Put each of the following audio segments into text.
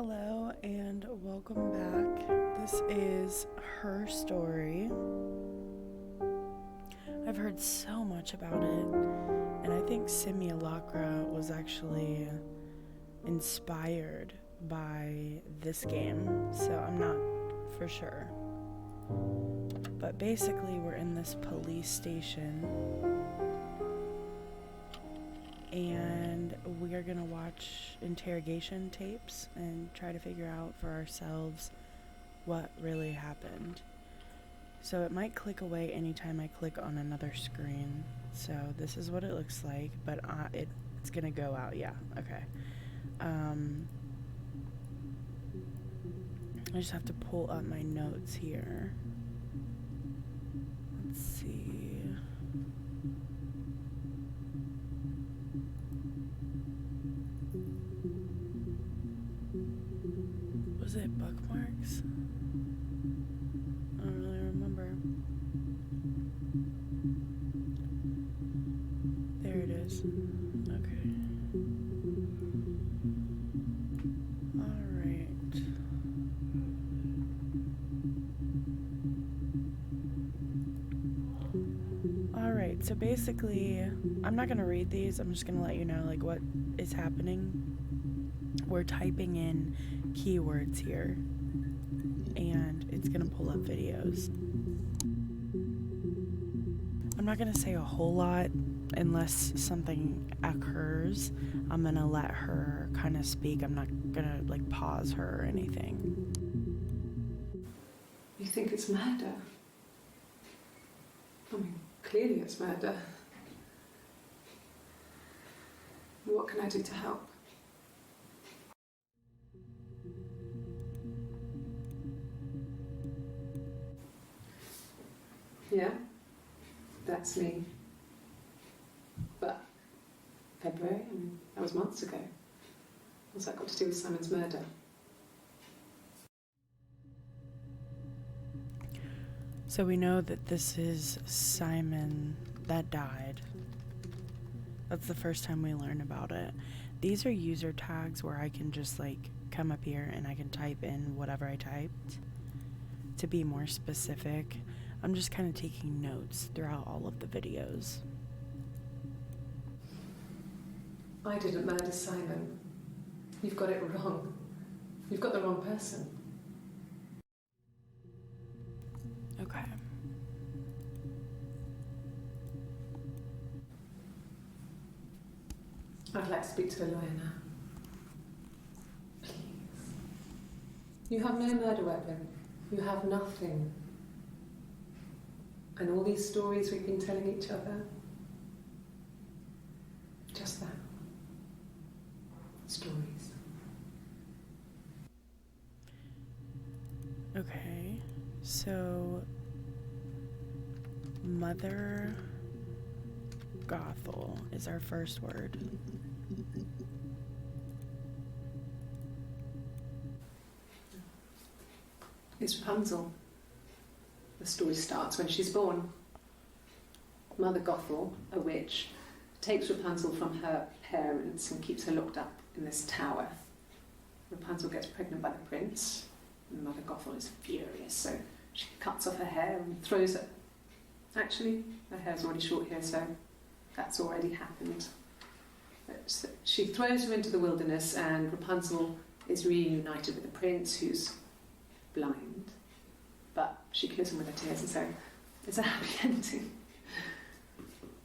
Hello and welcome back. This is Her Story. I've heard so much about it, and I think Simulacra was actually inspired by this game, so I'm not for sure. But basically, we're in this police station, and we are gonna watch interrogation tapes and try to figure out for ourselves what really happened. So it might click away anytime I click on another screen. So this is what it looks like, but it's gonna go out. Yeah, okay. I just have to pull up my notes here. Let's see. Was it bookmarks? I don't really remember. There it is. Okay. Alright. Alright, so basically, I'm not gonna read these, I'm just gonna let you know like what is happening. We're typing in keywords here, and it's gonna pull up videos. I'm not gonna say a whole lot unless something occurs. I'm gonna let her kind of speak. I'm not gonna like pause her or anything. You think it's murder? I mean, clearly it's murder. What can I do to help? Yeah, that's me. But February, I mean, that was months ago. What's that got to do with Simon's murder? So we know that this is Simon that died. That's the first time we learn about it. These are user tags where I can just like come up here and I can type in whatever I typed to be more specific. I'm just kind of taking notes throughout all of the videos. I didn't murder Simon. You've got it wrong. You've got the wrong person. Okay. I'd like to speak to a lawyer now. Please. You have no murder weapon. You have nothing. And all these stories we've been telling each other, just that. Stories. Okay. So, Mother Gothel is our first word. It's Rapunzel. The story starts when she's born. Mother Gothel, a witch, takes Rapunzel from her parents and keeps her locked up in this tower. Rapunzel gets pregnant by the prince, and Mother Gothel is furious, so she cuts off her hair and throws it. Actually, her hair's already short here, so that's already happened. So she throws her into the wilderness, and Rapunzel is reunited with the prince, who's blind. But she kills him with her tears, and so it's a happy ending.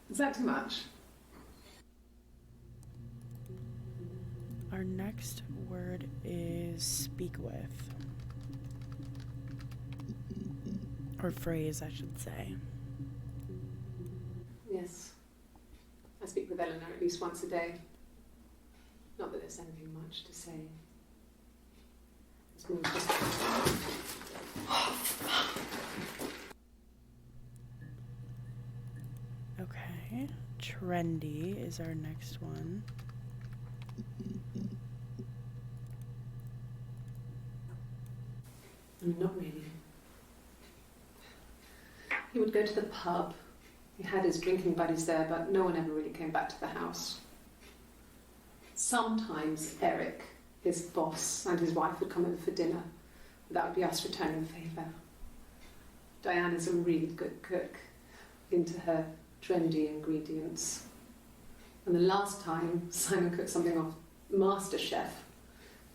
Is that too much? Our next word is speak with. Or phrase, I should say. Yes. I speak with Eleanor at least once a day. Not that there's anything much to say. It's more just... Okay. Trendy is our next one. Not really. He would go to the pub. He had his drinking buddies there, but no one ever really came back to the house. Sometimes Eric his boss and his wife would come over for dinner. That would be us returning the favour. Diana's a really good cook, into her trendy ingredients. And the last time Simon cooked something off MasterChef,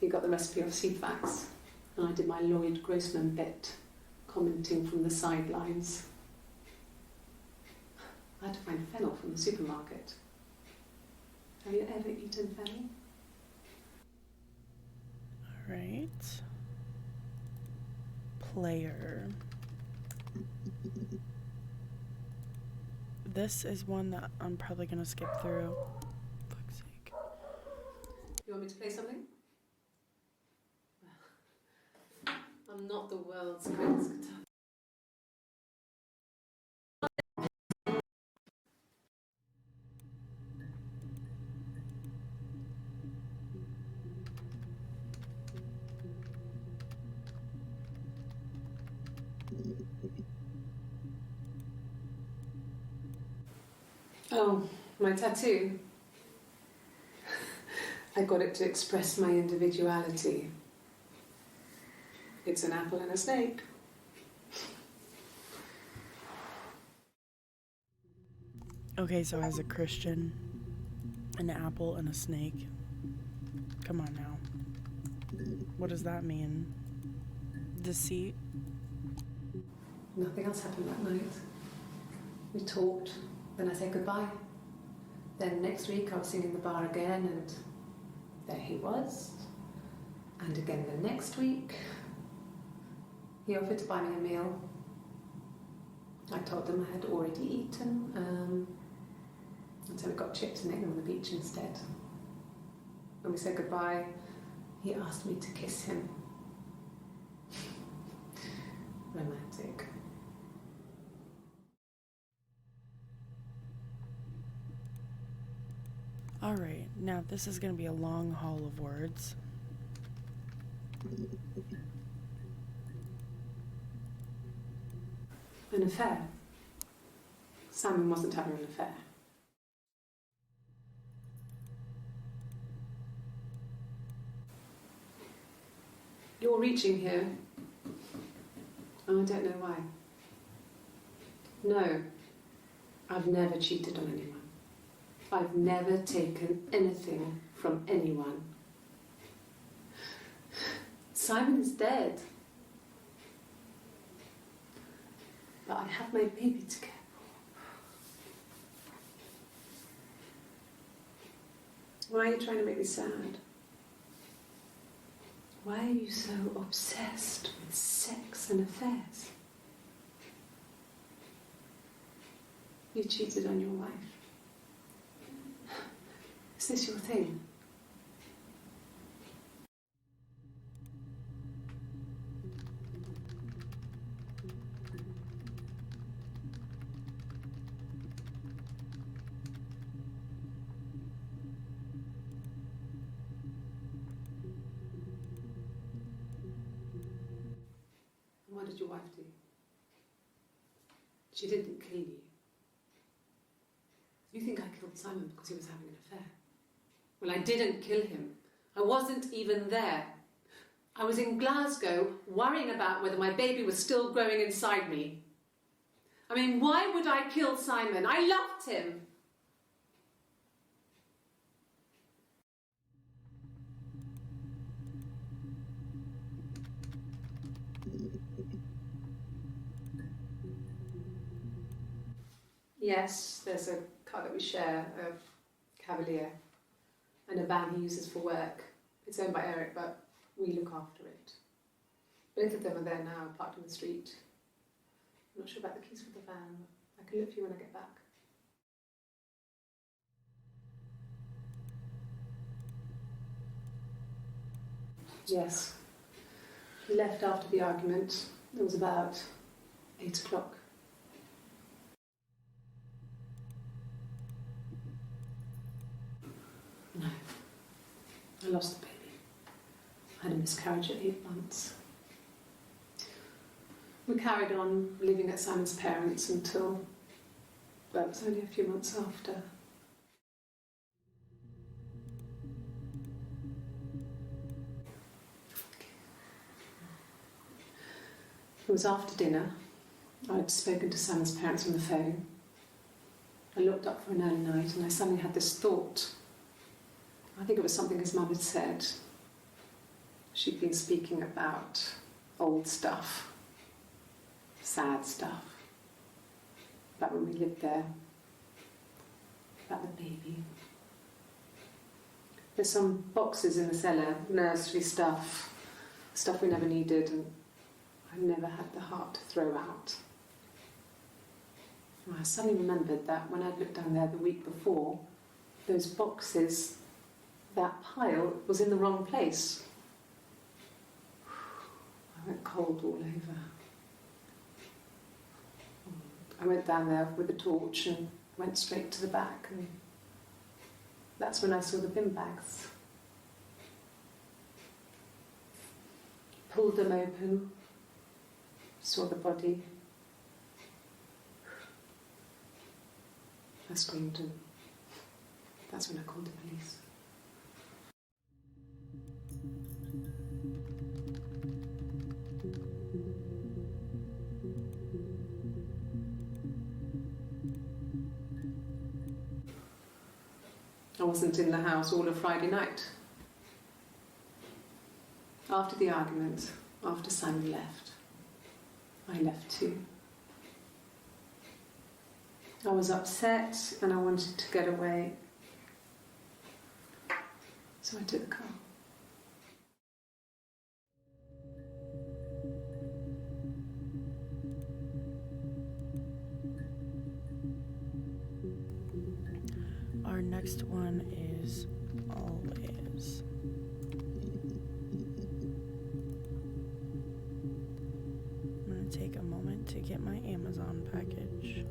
he got the recipe off Ceefax, and I did my Lloyd Grossman bit, commenting from the sidelines. I had to find fennel from the supermarket. Have you ever eaten fennel? All right. Player. This is one that I'm probably going to skip through. Fuck's sake. You want me to play something? I'm not the world's greatest guitar. Oh, my tattoo. I got it to express my individuality. It's an apple and a snake. Okay, so as a Christian, an apple and a snake. Come on now. What does that mean? Deceit? Nothing else happened that night. We talked, then I said goodbye. Then next week I was singing in the bar again, and there he was. And again the next week, he offered to buy me a meal. I told him I had already eaten, and so we got chips and ate them on the beach instead. When we said goodbye, he asked me to kiss him. Romantic. All right, now this is going to be a long haul of words. An affair. Simon wasn't having an affair. You're reaching here. And I don't know why. No, I've never cheated on anyone. I've never taken anything from anyone. Simon is dead. But I have my baby to care for. Why are you trying to make me sad? Why are you so obsessed with sex and affairs? You cheated on your wife. Is this your thing? And what did your wife do? She didn't kill you. You think I killed Simon because he was having an affair? Well, I didn't kill him. I wasn't even there. I was in Glasgow worrying about whether my baby was still growing inside me. I mean, why would I kill Simon? I loved him. Yes, there's a car that we share, a Cavalier, and a van he uses for work. It's owned by Eric, but we look after it. Both of them are there now, parked on the street. I'm not sure about the keys for the van. I can look for you when I get back. Yes. He left after the argument. It was about 8 o'clock. No. I lost the baby. I had a miscarriage at 8 months. We carried on living at Simon's parents until, well, it was only a few months after. It was after dinner. I'd spoken to Simon's parents on the phone. I looked up for an early night and I suddenly had this thought. I think it was something his mum had said. She'd been speaking about old stuff, sad stuff, about when we lived there, about the baby. There's some boxes in the cellar, nursery stuff we never needed and I never had the heart to throw out. And I suddenly remembered that when I'd looked down there the week before, those boxes, that pile was in the wrong place. I went cold all over. I went down there with a torch and went straight to the back, and that's when I saw the bin bags. Pulled them open, saw the body. I screamed, and that's when I called the police. I wasn't in the house all of Friday night. After the argument, after Simon left, I left too. I was upset and I wanted to get away, so I took the car. Our next one is always. I'm going to take a moment to get my Amazon package.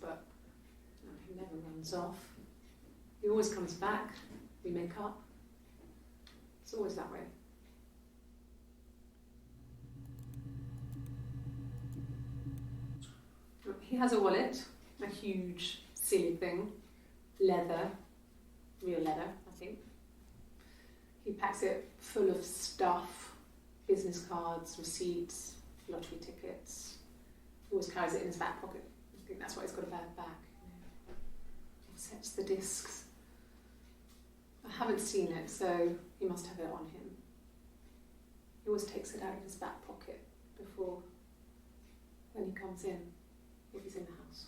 but he never runs off. He always comes back. We make up. It's always that way. He has a wallet, a huge, silly thing, leather, real leather, I think. He packs it full of stuff, business cards, receipts, lottery tickets. He always carries it in his back pocket. I think that's why he's got a bad back. He sets the discs. I haven't seen it, so he must have it on him. He always takes it out of his back pocket before, when he comes in, if he's in the house.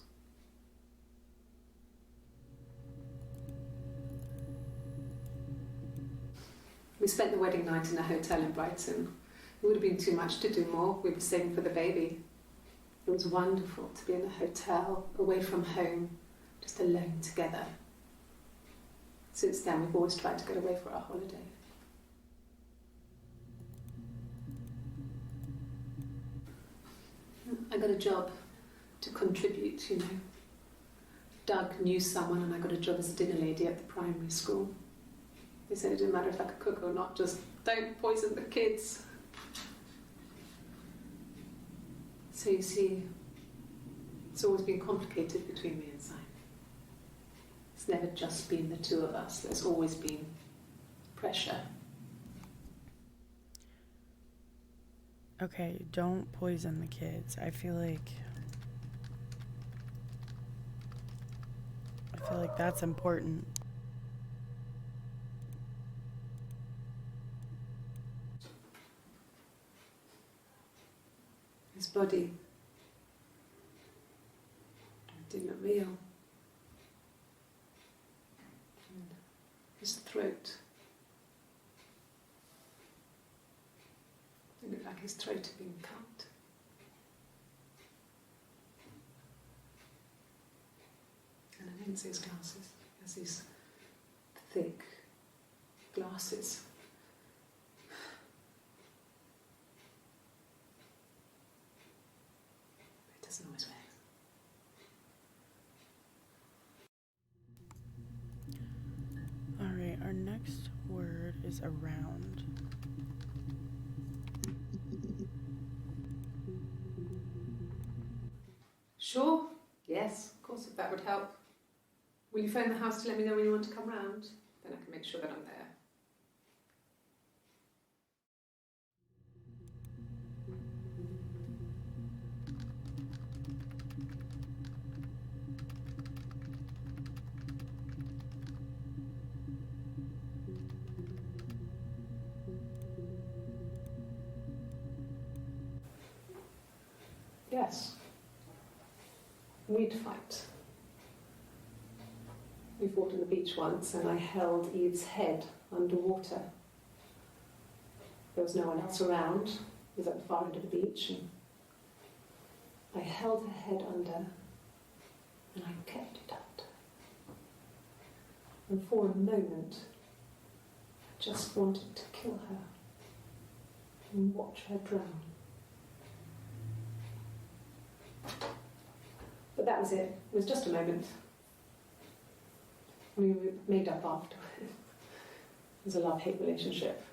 We spent the wedding night in a hotel in Brighton. It would have been too much to do more. We were saving for the baby. It was wonderful to be in a hotel, away from home, just alone together. Since then, we've always tried to get away for our holiday. I got a job to contribute, you know. Doug knew someone and I got a job as a dinner lady at the primary school. They said it didn't matter if I could cook or not, just don't poison the kids. So you see, it's always been complicated between me and Simon. It's never just been the two of us. There's always been pressure. Okay, don't poison the kids. I feel like that's important. His body didn't look real. And his throat. It looked like his throat had been cut. And I didn't see his glasses. He has these thick glasses. He doesn't always wear. Alright, our next word is around. Sure. Yes, of course, if that would help. Will you phone the house to let me know when you want to come round? Then I can make sure that I'm there. Yes. We'd fight. We fought on the beach once and I held Eve's head underwater. There was no one else around. It was at the far end of the beach and I held her head under and I kept it out. And for a moment, I just wanted to kill her and watch her drown. But that was it. It was just a moment. We were made up after. It was a love-hate relationship.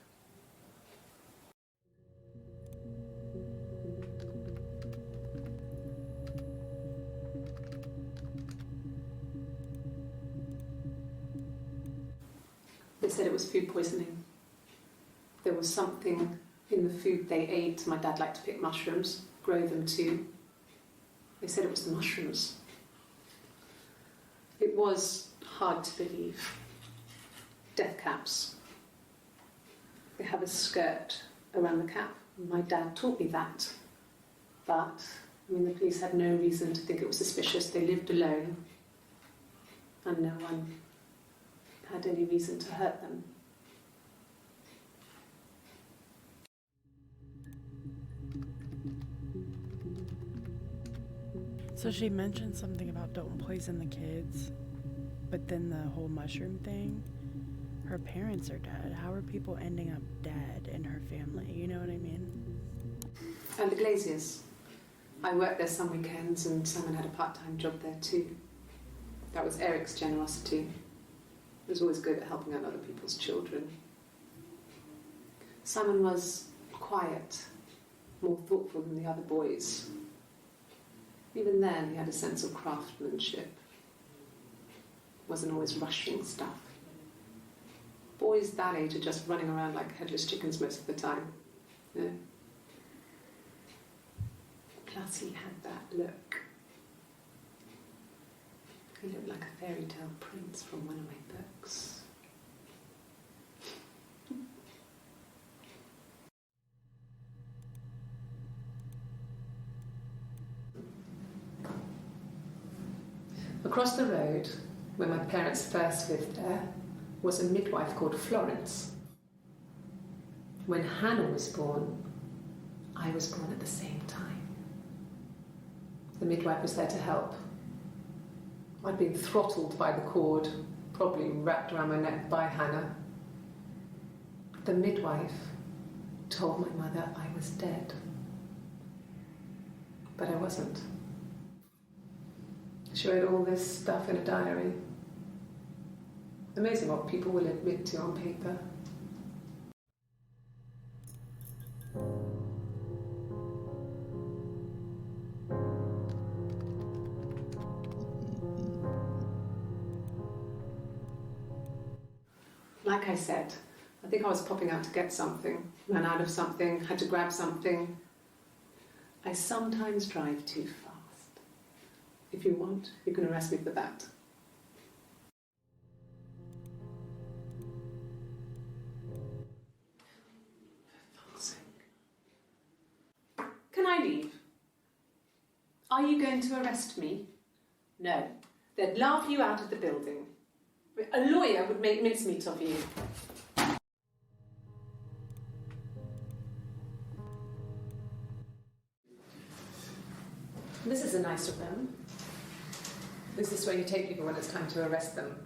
They said it was food poisoning. There was something in the food they ate. My dad liked to pick mushrooms, grow them too. They said it was the mushrooms. It was hard to believe. Death caps. They have a skirt around the cap. My dad taught me that. But, the police had no reason to think it was suspicious. They lived alone. And no one had any reason to hurt them. So she mentioned something about don't poison the kids, but then the whole mushroom thing, her parents are dead. How are people ending up dead in her family? You know what I mean? And the Glaziers. I worked there some weekends and Simon had a part-time job there too. That was Eric's generosity. He was always good at helping out other people's children. Simon was quiet, more thoughtful than the other boys. Even then, he had a sense of craftsmanship. Wasn't always rushing stuff. Boys that age are just running around like headless chickens most of the time. You know? Plus, he had that look. He looked like a fairy tale prince from one of my books. Across the road, where my parents first lived there, was a midwife called Florence. When Hannah was born, I was born at the same time. The midwife was there to help. I'd been throttled by the cord, probably wrapped around my neck by Hannah. The midwife told my mother I was dead. But I wasn't. She wrote all this stuff in a diary. Amazing what people will admit to on paper. Like I said, I think I was popping out to get something, ran out of something, had to grab something. I sometimes drive too fast. If you want, you can arrest me for that. For fuck's sake. Can I leave? Are you going to arrest me? No. They'd laugh you out of the building. A lawyer would make mincemeat of you. This is a nice room. Is this where you take people when it's time to arrest them?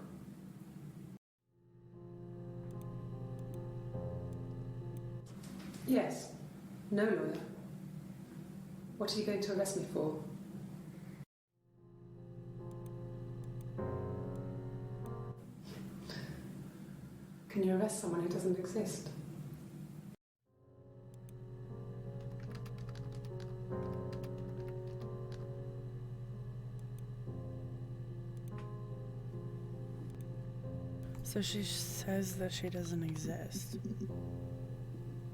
Yes. No lawyer. What are you going to arrest me for? Can you arrest someone who doesn't exist? So she says that she doesn't exist.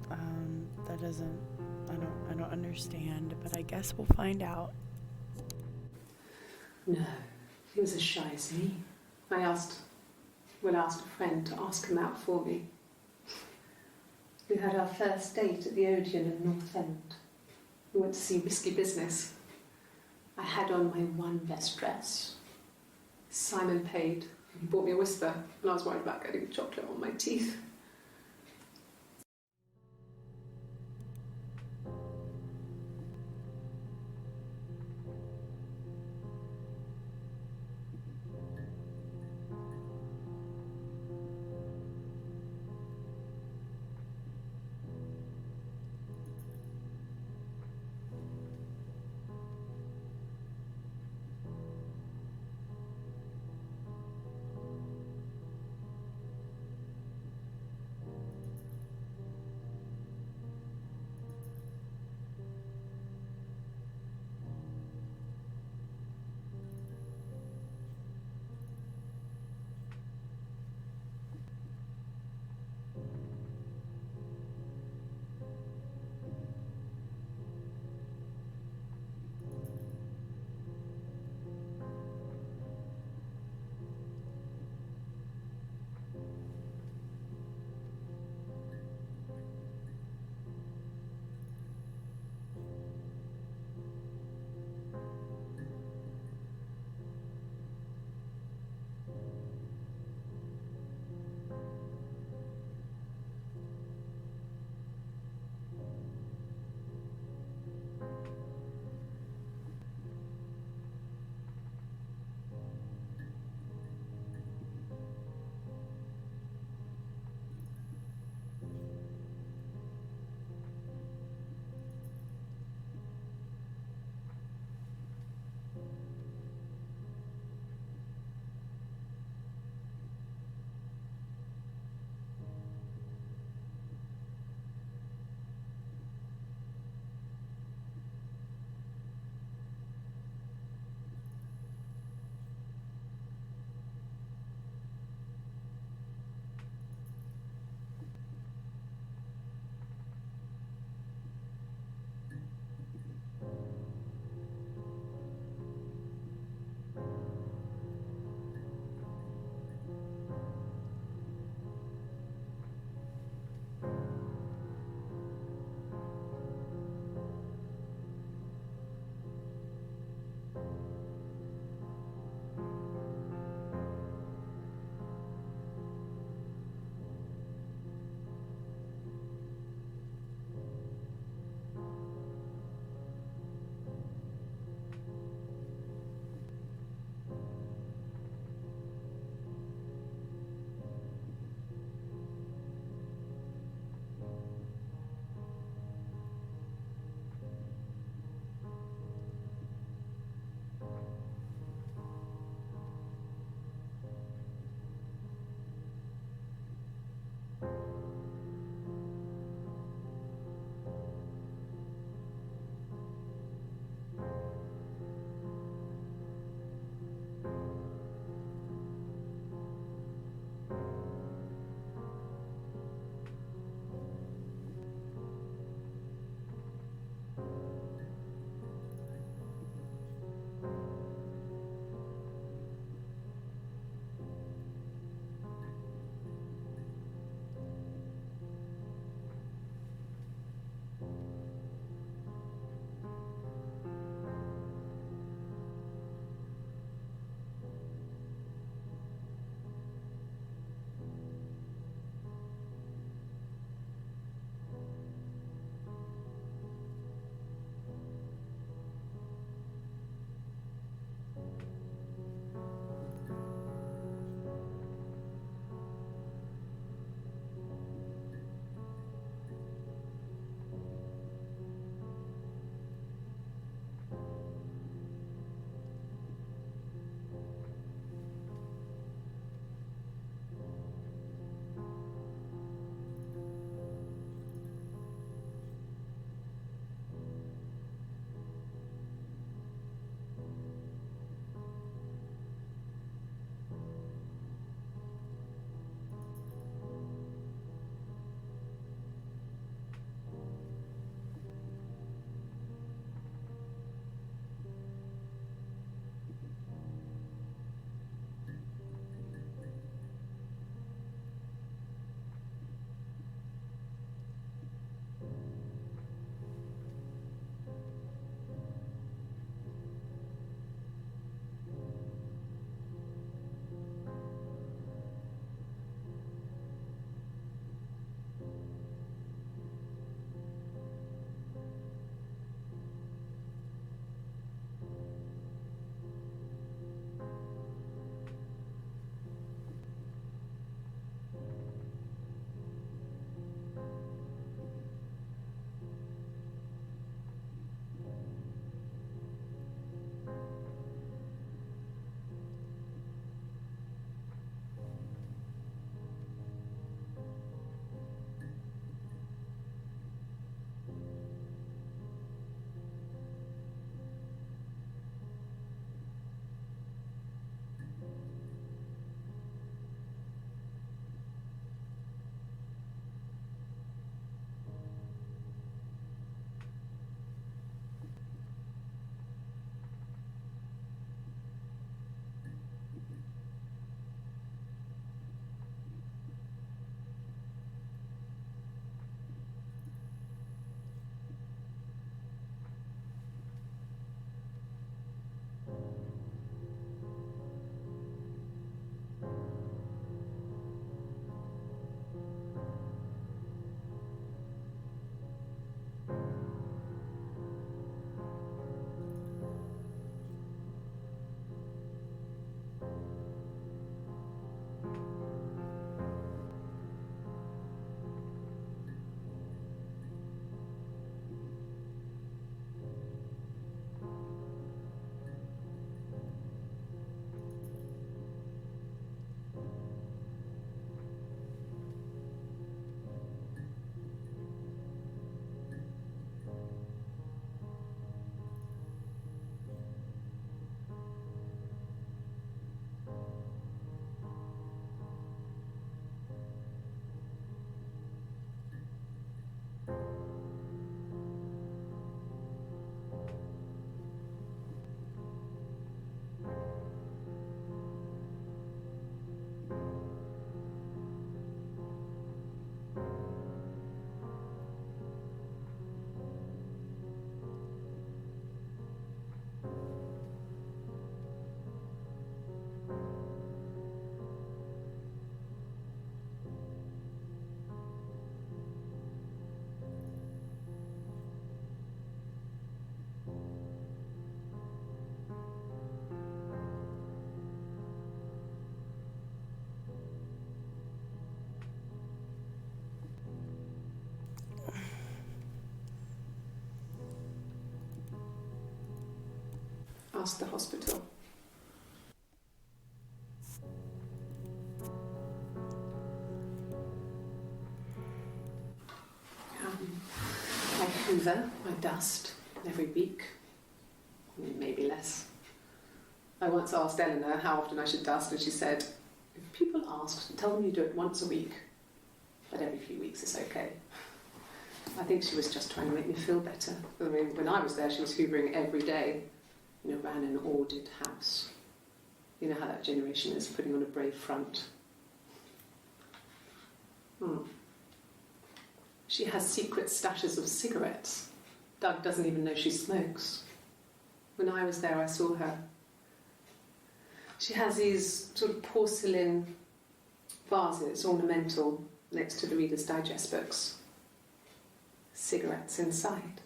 That doesn't, I don't understand, but I guess we'll find out. No, he was as shy as me. I asked a friend to ask him out for me. We had our first date at the Odeon in North End. We went to see Risky Business. I had on my one best dress. Simon paid. He bought me a whisper, and I was worried about getting chocolate on my teeth. past the hospital. I hoover, I dust every week, maybe less. I once asked Eleanor how often I should dust, and she said, if people ask, tell them you do it once a week, but every few weeks is okay. I think she was just trying to make me feel better. I mean, when I was there, she was hoovering every day, ran an ordered house. You know how that generation is, putting on a brave front. She has secret stashes of cigarettes. Doug doesn't even know she smokes. When I was there, I saw her. She has these sort of porcelain vases, ornamental, next to the Reader's Digest books. Cigarettes inside.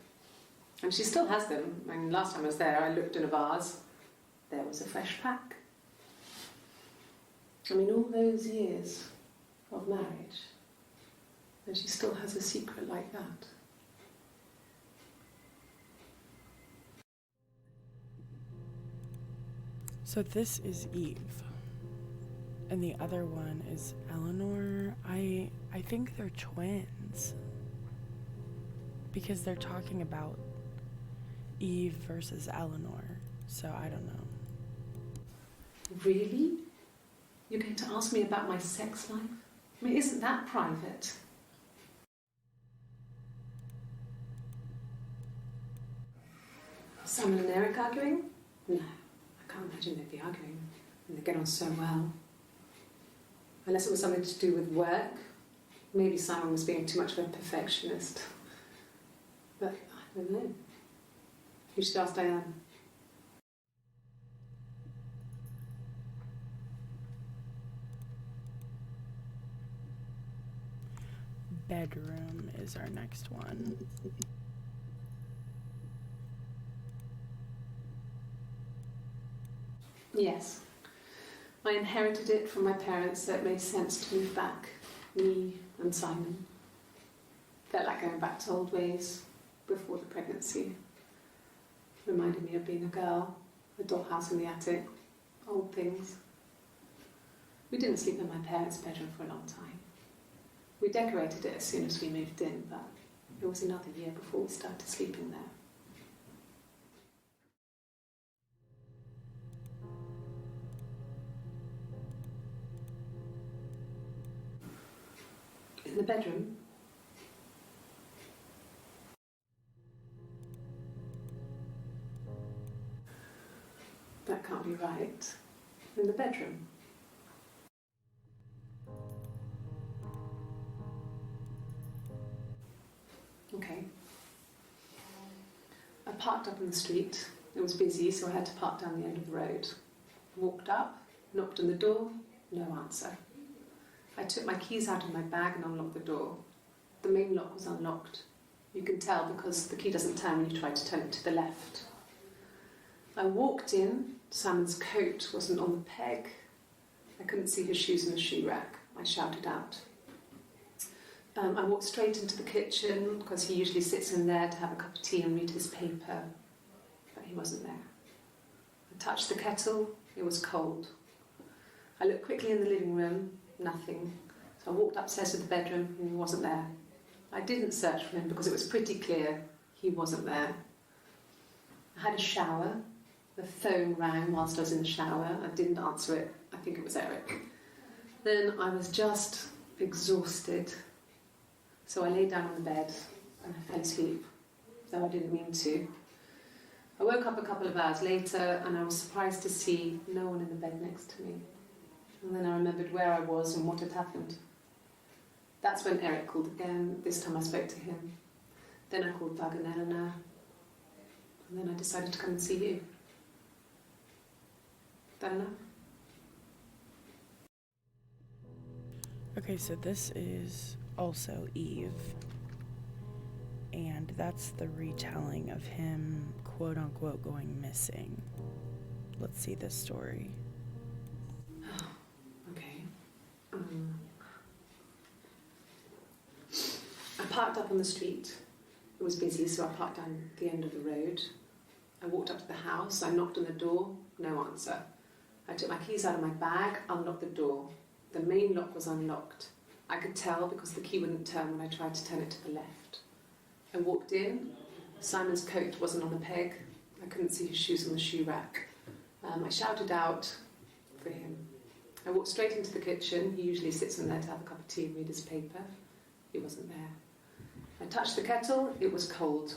And she still has them. I mean, last time I was there, I looked in a vase. There was a fresh pack. I mean, all those years of marriage, and she still has a secret like that. So this is Eve, and the other one is Eleanor. I think they're twins, because they're talking about Eve versus Eleanor, so I don't know. Really? You're going to ask me about my sex life? I mean, isn't that private? Simon and Eric arguing? No, I can't imagine they'd be arguing. And they get on so well. Unless it was something to do with work. Maybe Simon was being too much of a perfectionist. But I don't know. You should ask Diane. Bedroom is our next one. Yes. I inherited it from my parents, so it made sense to move back. Me and Simon. Felt like going back to old ways before the pregnancy. Reminded me of being a girl, a dollhouse in the attic, old things. We didn't sleep in my parents' bedroom for a long time. We decorated it as soon as we moved in, but it was another year before we started sleeping there. In the bedroom, that can't be right. In the bedroom. Okay. I parked up in the street. It was busy, so I had to park down the end of the road. Walked up, knocked on the door, no answer. I took my keys out of my bag and unlocked the door. The main lock was unlocked. You can tell because the key doesn't turn when you try to turn it to the left. I walked in. Simon's coat wasn't on the peg. I couldn't see his shoes in the shoe rack. I shouted out. I walked straight into the kitchen because he usually sits in there to have a cup of tea and read his paper, but he wasn't there. I touched the kettle, it was cold. I looked quickly in the living room, nothing. So I walked upstairs to the bedroom and he wasn't there. I didn't search for him because it was pretty clear he wasn't there. I had a shower. The phone rang whilst I was in the shower. I didn't answer it. I think it was Eric. Then I was just exhausted. So I lay down on the bed and I fell asleep, though I didn't mean to. I woke up a couple of hours later and I was surprised to see no one in the bed next to me. And then I remembered where I was and what had happened. That's when Eric called again. This time I spoke to him. Then I called Doug and Eleanor. And then I decided to come and see you. That enough? Okay, so this is also Eve, and that's the retelling of him quote-unquote going missing. Let's see this story. Okay. I parked up on the street. It was busy, so I parked down the end of the road. I walked up to the house, I knocked on the door, no answer. I took my keys out of my bag, unlocked the door. The main lock was unlocked. I could tell because the key wouldn't turn when I tried to turn it to the left. I walked in, Simon's coat wasn't on the peg, I couldn't see his shoes on the shoe rack. I shouted out for him. I walked straight into the kitchen. He usually sits in there to have a cup of tea and read his paper. He wasn't there. I touched the kettle, it was cold.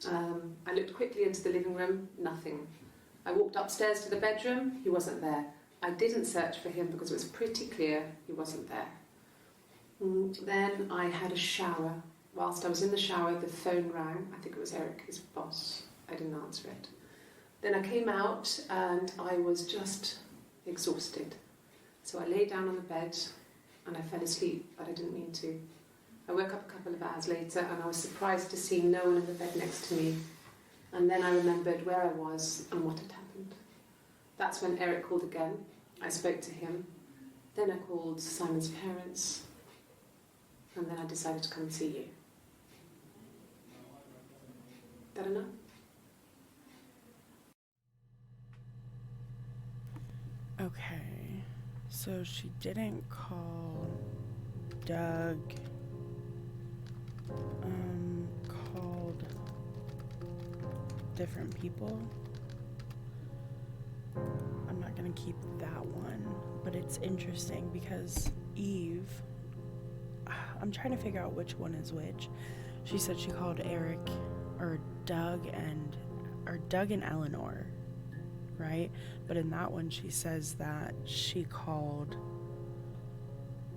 I looked quickly into the living room, nothing. I walked upstairs to the bedroom, he wasn't there. I didn't search for him because it was pretty clear he wasn't there. Then I had a shower. Whilst I was in the shower, the phone rang. I think it was Eric, his boss. I didn't answer it. Then I came out and I was just exhausted. So I lay down on the bed and I fell asleep, but I didn't mean to. I woke up a couple of hours later and I was surprised to see no one in the bed next to me. And then I remembered where I was and what had happened. That's when Eric called again. I spoke to him. Then I called Simon's parents. And then I decided to come and see you. That enough? Okay, so she didn't call Doug, called different people. I'm not gonna keep that one, but it's interesting because Eve, I'm trying to figure out which one is which. She said she called Eric, or Doug and Eleanor, right? But in that one, she says that she called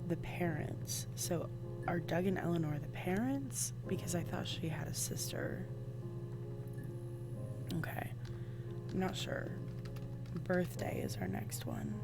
the parents. So are Doug and Eleanor the parents? Because I thought she had a sister. Okay, I'm not sure. Birthday is our next one.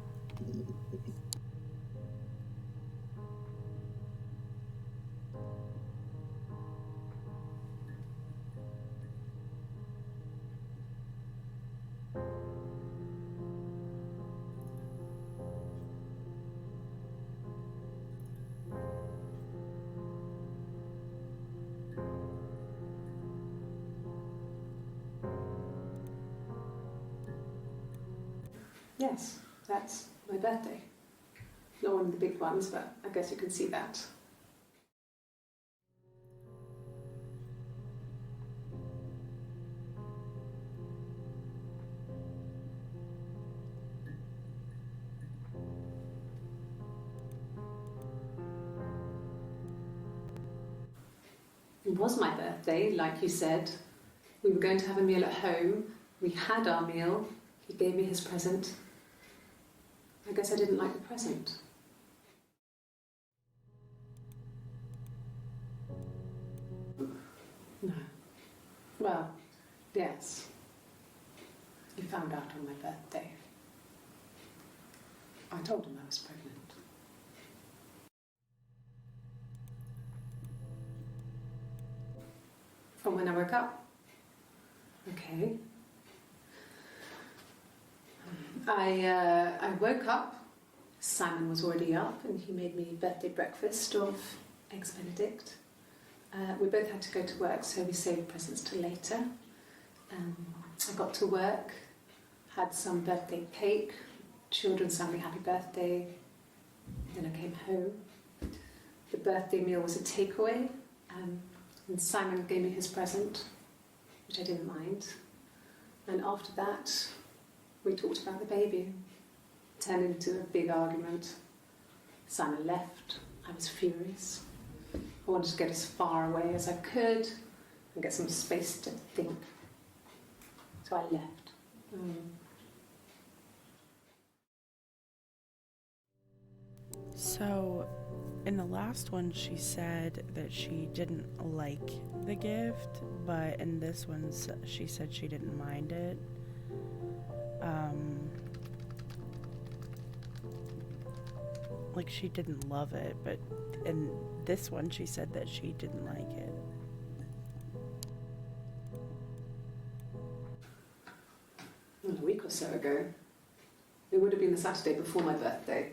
Yes, that's my birthday. Not one of the big ones, but I guess you can see that. It was my birthday, like you said. We were going to have a meal at home. We had our meal. He gave me his present. I guess I didn't like the present. No. Well, yes. He found out on my birthday. I told him I was pregnant. From when I woke up. Okay. I woke up, Simon was already up and he made me birthday breakfast of Eggs Benedict. We both had to go to work, so we saved presents till later. I got to work, had some birthday cake, children sang me happy birthday, then I came home. The birthday meal was a takeaway, and Simon gave me his present, which I didn't mind. And after that, we talked about the baby. It turned into a big argument. Simon left. I was furious. I wanted to get as far away as I could and get some space to think. So I left. So, in the last one, she said that she didn't like the gift, but in this one, she said she didn't mind it. Like she didn't love it, but in this one, she said that she didn't like it. A week or so ago. It would have been the Saturday before my birthday.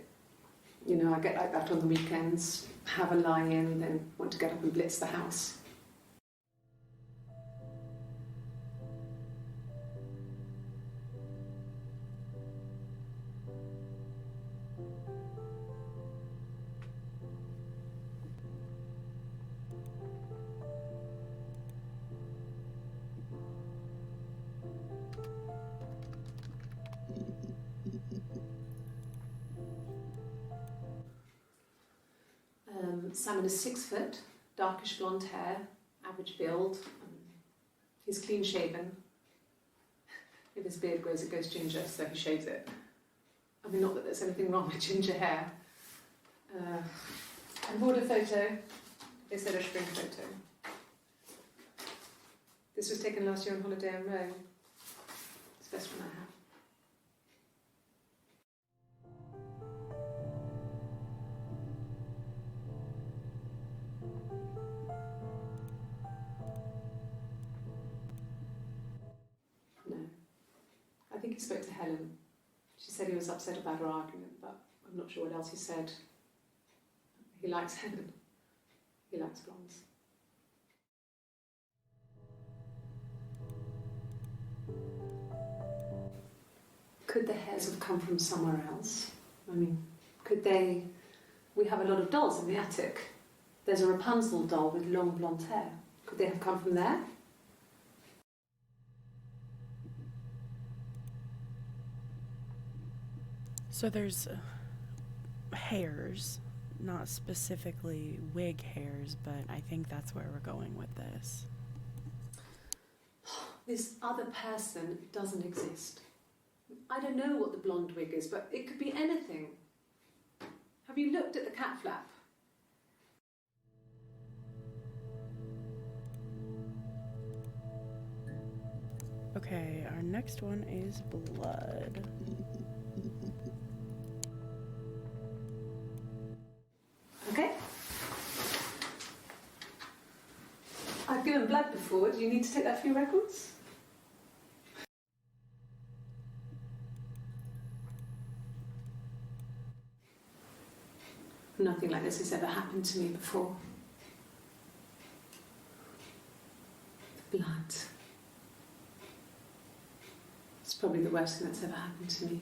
You know, I get like that on the weekends, have a lie-in, then want to get up and blitz the house. Simon is 6 foot, darkish blonde hair, average build. He's clean shaven. If his beard grows, it goes ginger, so he shaves it. I mean, not that there's anything wrong with ginger hair. I bought a photo. They said a spring photo. This was taken last year on holiday in Rome. It's the best one I have. No. I think he spoke to Helen. She said he was upset about her argument, but I'm not sure what else he said. He likes Helen. He likes blondes. Could the hairs have come from somewhere else? I mean, could they... We have a lot of dolls in the attic. There's a Rapunzel doll with long blonde hair. Could they have come from there? So there's hairs, not specifically wig hairs, but I think that's where we're going with this. This other person doesn't exist. I don't know what the blonde wig is, but it could be anything. Have you looked at the cat flap? Okay, our next one is blood. Okay. I've given blood before. Do you need to take that for your records? Nothing like this has ever happened to me before. The blood. It's probably the worst thing that's ever happened to me.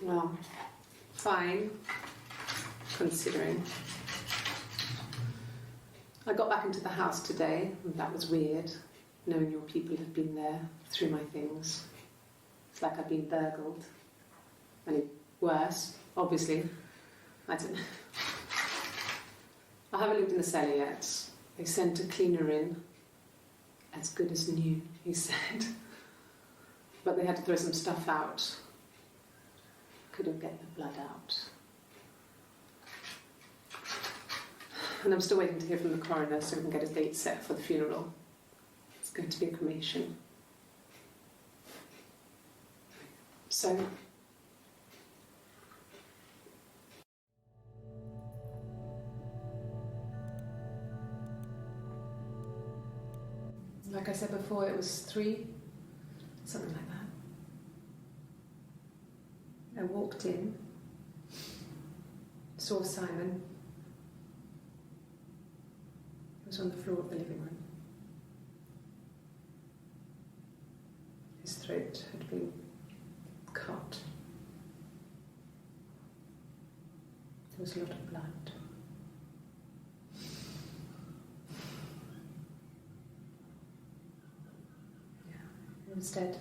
Well, fine, considering. I got back into the house today, and that was weird, knowing your people have been there through my things. It's like I've been burgled. I mean, worse, obviously. I don't know. I haven't lived in the cellar yet. They sent a cleaner in. As good as new, he said. But they had to throw some stuff out. Couldn't get the blood out. And I'm still waiting to hear from the coroner so we can get a date set for the funeral. It's going to be a cremation. So, like I said before, it was 3, something like that. I walked in, saw Simon. He was on the floor of the living room. His throat had been cut. There was a lot of blood. Yeah, he was dead.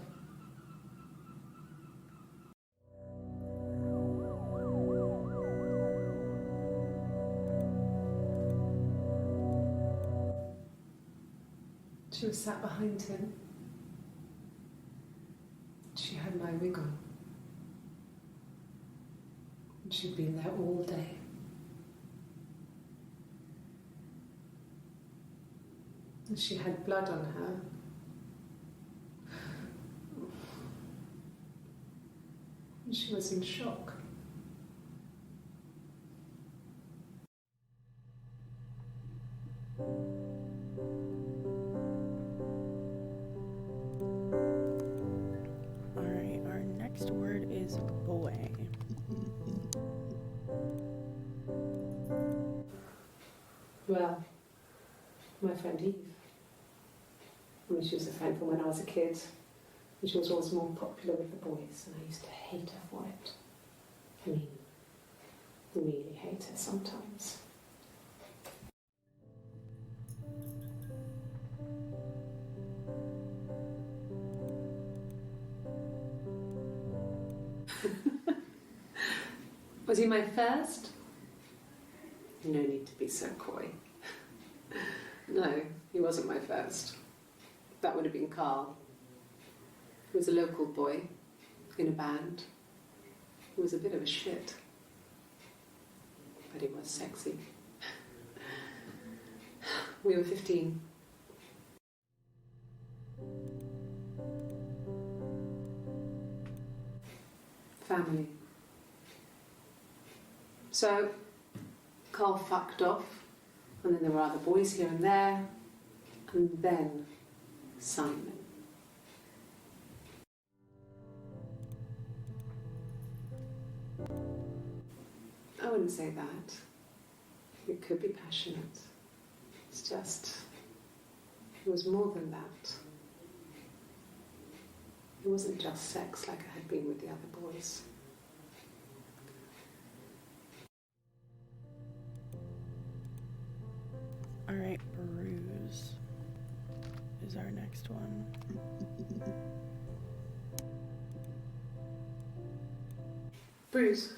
She was sat behind him. She had my wig on. And she'd been there all day. And she had blood on her. And she was in shock. Alright, our next word is boy. Well, my friend Eve. I mean, she was a friend from when I was a kid. And she was always more popular with the boys, and I used to hate her for it. I mean, really hate her sometimes. Was he my first? No need to be so coy. No, he wasn't my first. That would have been Carl. He was a local boy in a band. He was a bit of a shit. But he was sexy. We were 15. Family. So, Carl fucked off, and then there were other boys here and there, and then Simon. I wouldn't say that. It could be passionate. It's just, it was more than that. It wasn't just sex like I had been with the other boys. Alright, Bruise is our next one. Bruise?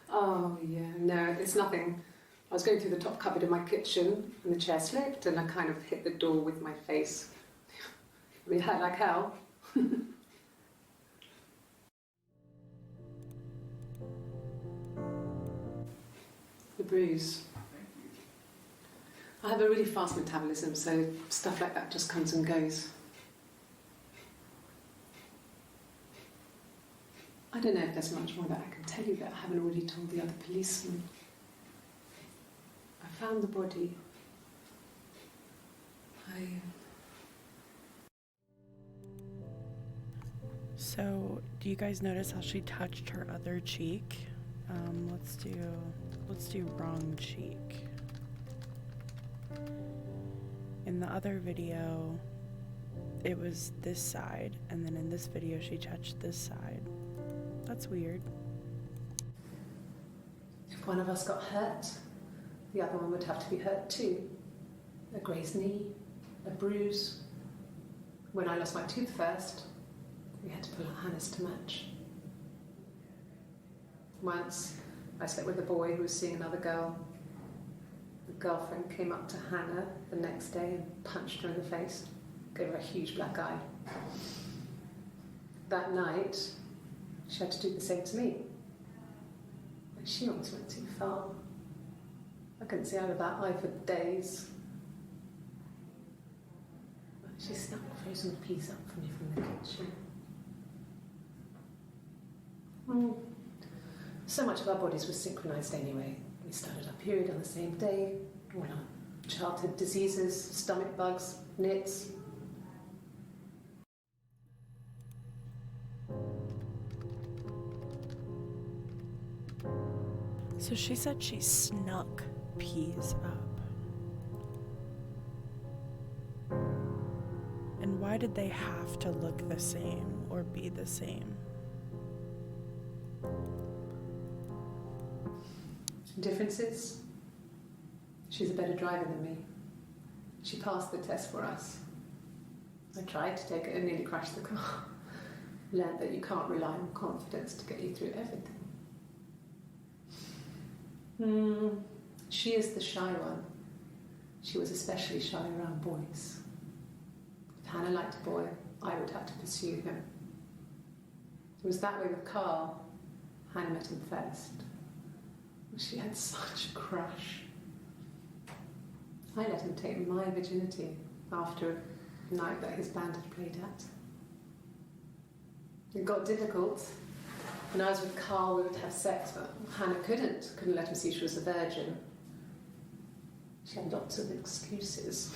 Oh yeah, no, it's nothing. I was going through the top cupboard in my kitchen and the chair slipped and I kind of hit the door with my face. I mean, it hurt like hell. The bruise. I have a really fast metabolism, so stuff like that just comes and goes. I don't know if there's much more that I can tell you that I haven't already told the other policemen. I found the body. So, do you guys notice how she touched her other cheek? Let's do wrong cheek. In the other video, it was this side, and then in this video, she touched this side. That's weird. If one of us got hurt, the other one would have to be hurt too. A grazed knee, a bruise. When I lost my tooth first, we had to pull out Hannah's to match. Once, I slept with a boy who was seeing another girl. The girlfriend came up to Hannah the next day and punched her in the face, gave her a huge black eye. That night, she had to do the same to me. But she almost went too far. I couldn't see out of that eye for days. She snuck a frozen piece up for me from the kitchen. So much of our bodies was synchronised anyway. We started our period on the same day. All our childhood diseases, stomach bugs, nits. So she said she snuck peas up. And why did they have to look the same or be the same? Differences? She's a better driver than me. She passed the test for us. I tried to take it and nearly crashed the car. Learned that you can't rely on confidence to get you through everything. She is the shy one. She was especially shy around boys. If Hannah liked a boy, I would have to pursue him. It was that way with Carl. Hannah met him first. She had such a crush. I let him take my virginity after a night that his band had played at. It got difficult. When I was with Carl, we would have sex, but Hannah couldn't let him see she was a virgin. She had lots of excuses.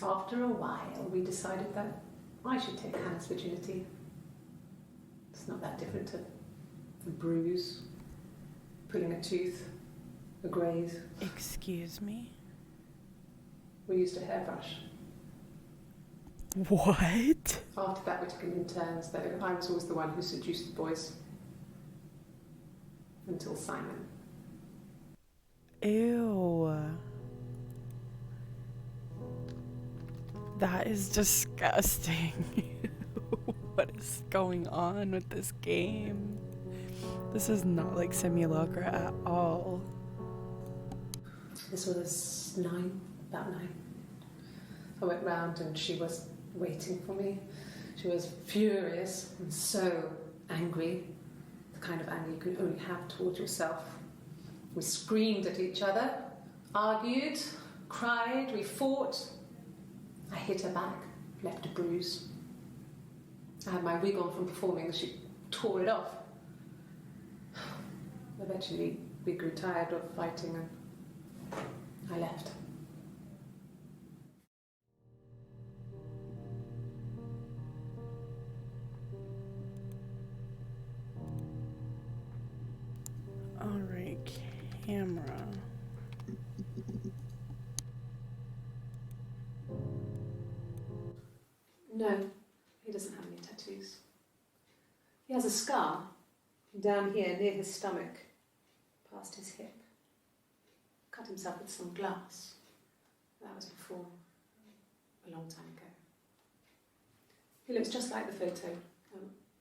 After a while, we decided that I should take Hannah's virginity. It's not that different to a bruise, pulling a tooth, a graze. Excuse me? We used a hairbrush. What? After that, we took it in turns, though I was always the one who seduced the boys. Until Simon. Ew. That is disgusting. What is going on with this game? This is not like simulacra at all. This was about 9. I went round and she was waiting for me. She was furious and so angry, the kind of anger you can only have towards yourself. We screamed at each other, argued, cried, we fought. I hit her back, left a bruise. I had my wig on from performing, she tore it off. Eventually, we grew tired of fighting and I left. Alright, camera. No, he doesn't have any tattoos. He has a scar down here near his stomach, past his hip. Cut himself with some glass. That was before, a long time ago. He looks just like the photo.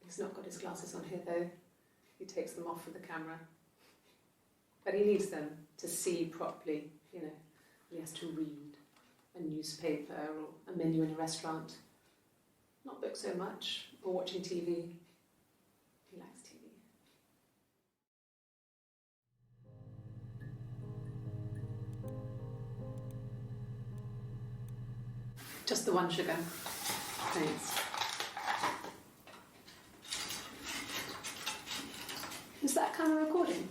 He's not got his glasses on here though. He takes them off for the camera. But he needs them to see properly, you know. He has to read a newspaper or a menu in a restaurant. Not books so much, or watching TV. He likes TV. Just the one sugar. Thanks. Is that camera recording?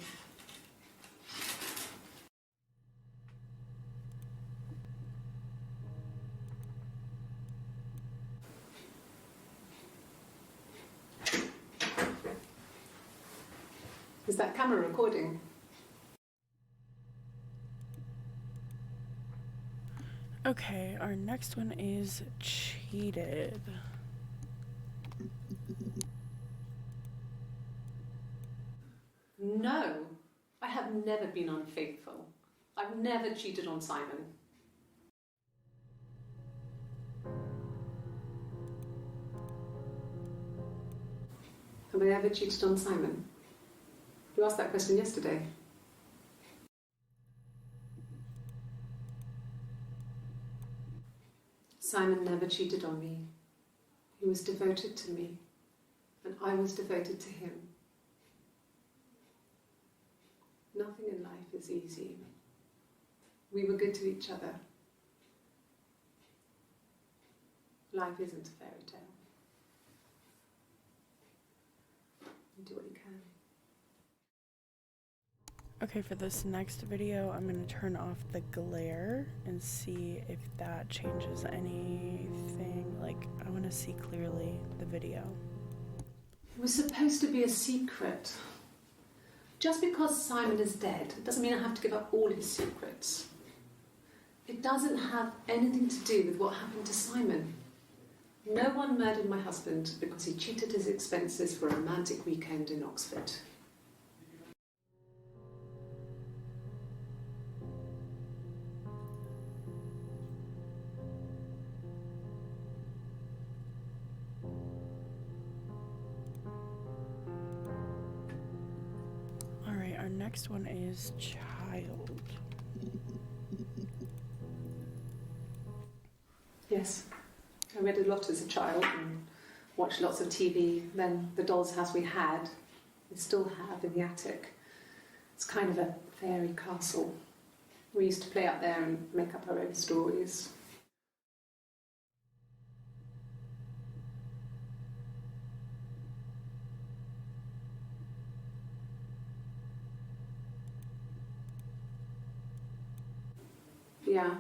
Is that camera recording? Okay, our next one is cheated. No, I have never been unfaithful. I've never cheated on Simon. Have I ever cheated on Simon? You asked that question yesterday. Simon never cheated on me. He was devoted to me, and I was devoted to him. Nothing in life is easy. We were good to each other. Life isn't a fairy tale. You do what you can. Okay, for this next video, I'm going to turn off the glare and see if that changes anything. Like, I want to see clearly the video. It was supposed to be a secret. Just because Simon is dead doesn't mean I have to give up all his secrets. It doesn't have anything to do with what happened to Simon. No one murdered my husband because he cheated his expenses for a romantic weekend in Oxford. Alright, our next one is child. Yes, I read a lot as a child and watched lots of TV. Then the doll's house we had, we still have in the attic. It's kind of a fairy castle. We used to play up there and make up our own stories. Yeah,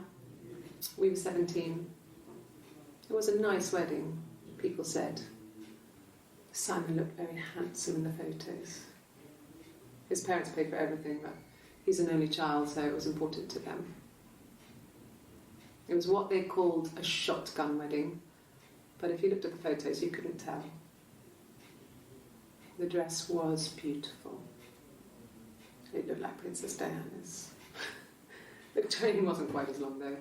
we were 17. It was a nice wedding, people said. Simon looked very handsome in the photos. His parents paid for everything, but he's an only child, so it was important to them. It was what they called a shotgun wedding, but if you looked at the photos, you couldn't tell. The dress was beautiful. It looked like Princess Diana's. The train wasn't quite as long, though.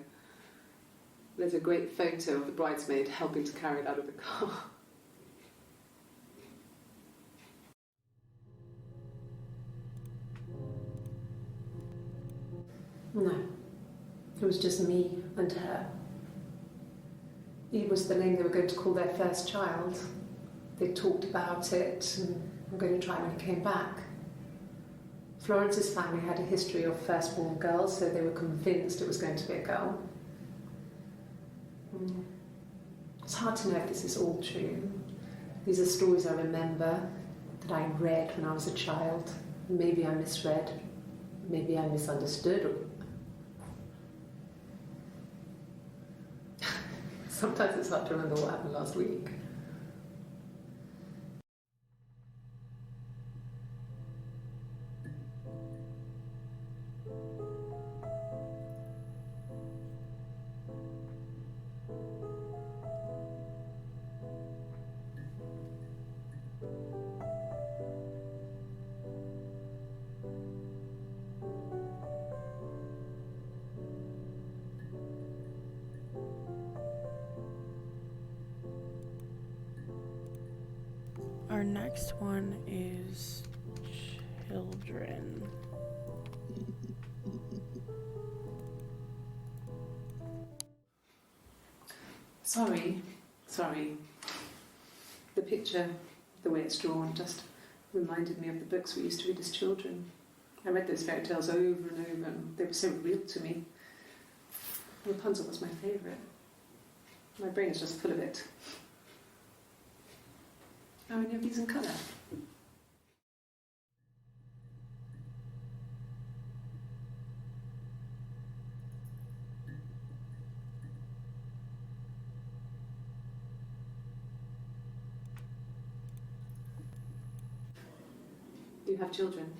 There's a great photo of the bridesmaid helping to carry it out of the car. No, it was just me and her. Eve was the name they were going to call their first child. They talked about it and were going to try when he came back. Florence's family had a history of firstborn girls, so they were convinced it was going to be a girl. It's hard to know if this is all true. These are stories I remember that I read when I was a child. Maybe I misread, maybe I misunderstood. Sometimes it's hard to remember what happened last week. Our next one is children. Sorry. The picture, the way it's drawn, just reminded me of the books we used to read as children. I read those fairy tales over and over, and they were so real to me. Rapunzel was my favourite. My brain is just full of it. How many of these in colour? Do you have children?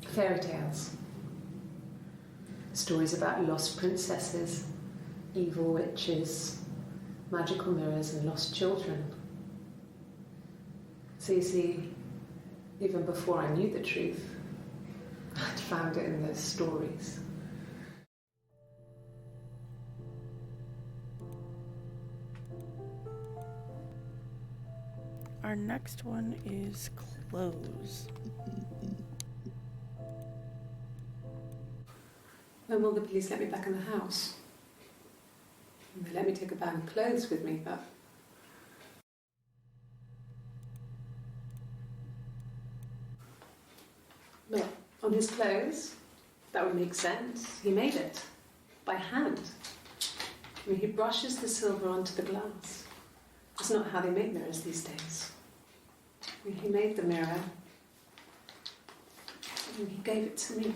Fairy tales. Stories about lost princesses, evil witches, magical mirrors and lost children. So you see, even before I knew the truth, I'd found it in those stories. Our next one is clothes. When will the police let me back in the house? And they let me take a bag of clothes with me, but... Well, on his clothes, that would make sense. He made it. By hand. I mean, he brushes the silver onto the glass. That's not how they make mirrors these days. I mean, he made the mirror, and he gave it to me.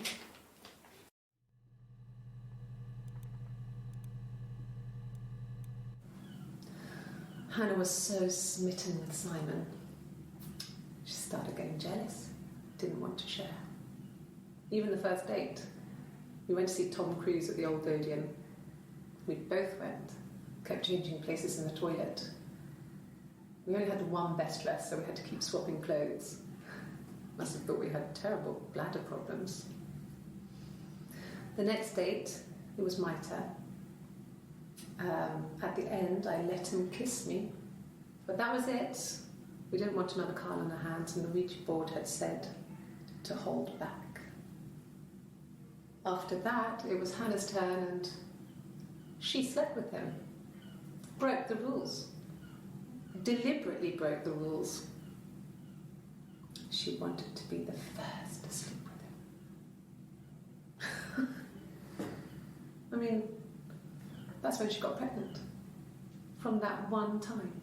Hannah was so smitten with Simon. She started getting jealous, didn't want to share. Even the first date, we went to see Tom Cruise at the Old Odeon. We both went, kept changing places in the toilet. We only had one best dress, so we had to keep swapping clothes. Must have thought we had terrible bladder problems. The next date, it was my turn. At the end, I let him kiss me, but that was it. We didn't want another card on our hands, and the Ouija board had said to hold back. After that, it was Hannah's turn, and she slept with him. Broke the rules. Deliberately broke the rules. She wanted to be the first to sleep with him. I mean, that's when she got pregnant. From that one time.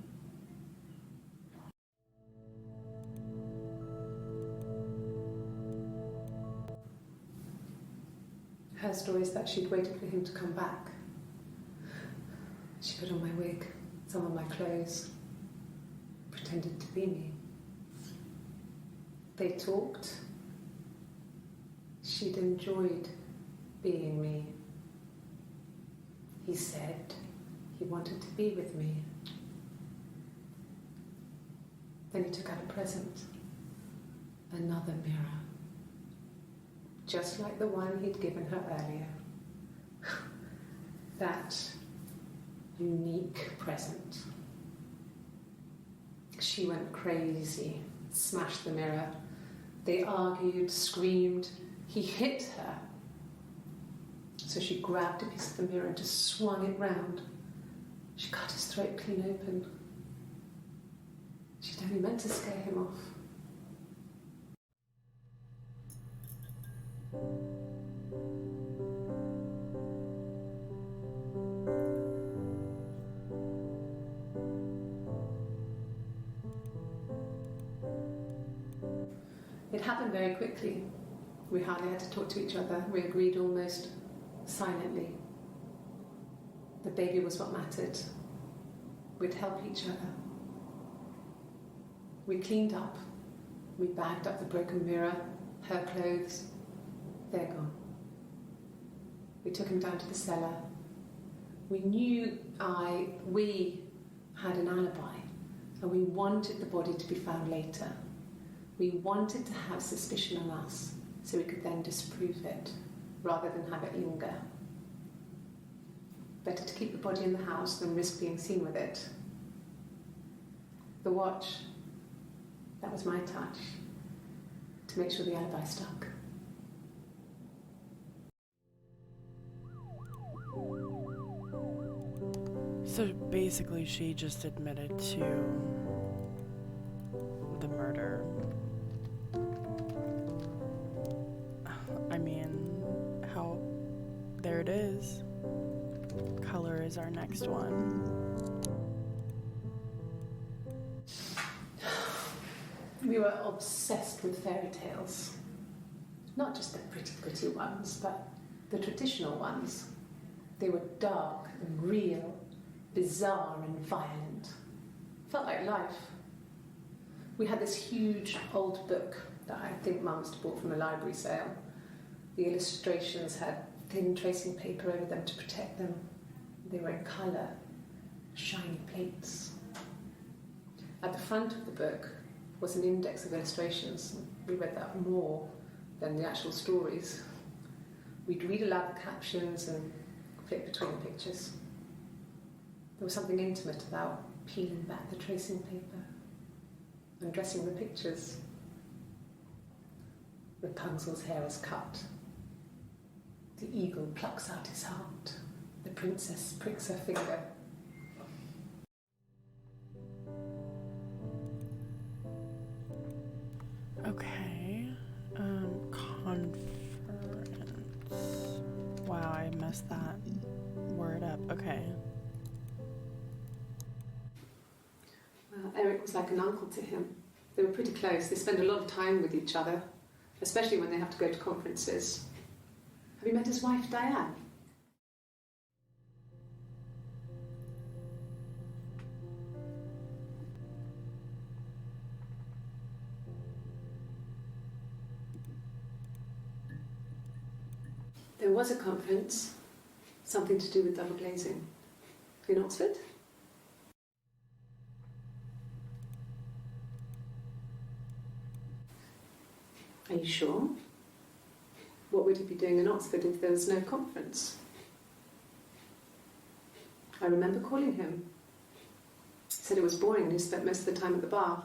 Her story is that she'd waited for him to come back. She put on my wig, some of my clothes, pretended to be me. They talked. She'd enjoyed being me. He said he wanted to be with me. Then he took out a present, another mirror, just like the one he'd given her earlier. That unique present. She went crazy, smashed the mirror. They argued, screamed. He hit her. So she grabbed a piece of the mirror and just swung it round. She cut his throat clean open. She'd only meant to scare him off. It happened very quickly. We hardly had to talk to each other. We agreed almost silently. The baby was what mattered. We'd help each other. We cleaned up. We bagged up the broken mirror, her clothes. They're gone. We took him down to the cellar. We had an alibi, and we wanted the body to be found later. We wanted to have suspicion on us, so we could then disprove it, rather than have it linger. Better to keep the body in the house than risk being seen with it. The watch, that was my touch, to make sure the alibi stuck. So basically she just admitted to the murder. I mean, there it is. Color is our next one. We were obsessed with fairy tales. Not just the pretty ones, but the traditional ones. They were dark and real, bizarre and violent. Felt like life. We had this huge old book that I think Mum must have bought from a library sale. The illustrations had thin tracing paper over them to protect them. They were in colour, shiny plates. At the front of the book was an index of illustrations. We read that more than the actual stories. We'd read aloud the captions and flip between the pictures. There was something intimate about peeling back the tracing paper and dressing the pictures. Rapunzel's hair is cut. The eagle plucks out his heart. The princess pricks her finger. Okay. Conference. Wow, I messed that word up. Okay. Well, Eric was like an uncle to him. They were pretty close. They spend a lot of time with each other, especially when they have to go to conferences. Have you met his wife, Diane? There was a conference, something to do with double glazing, in Oxford. Are you sure? What would he be doing in Oxford if there was no conference? I remember calling him. He said it was boring and he spent most of the time at the bar.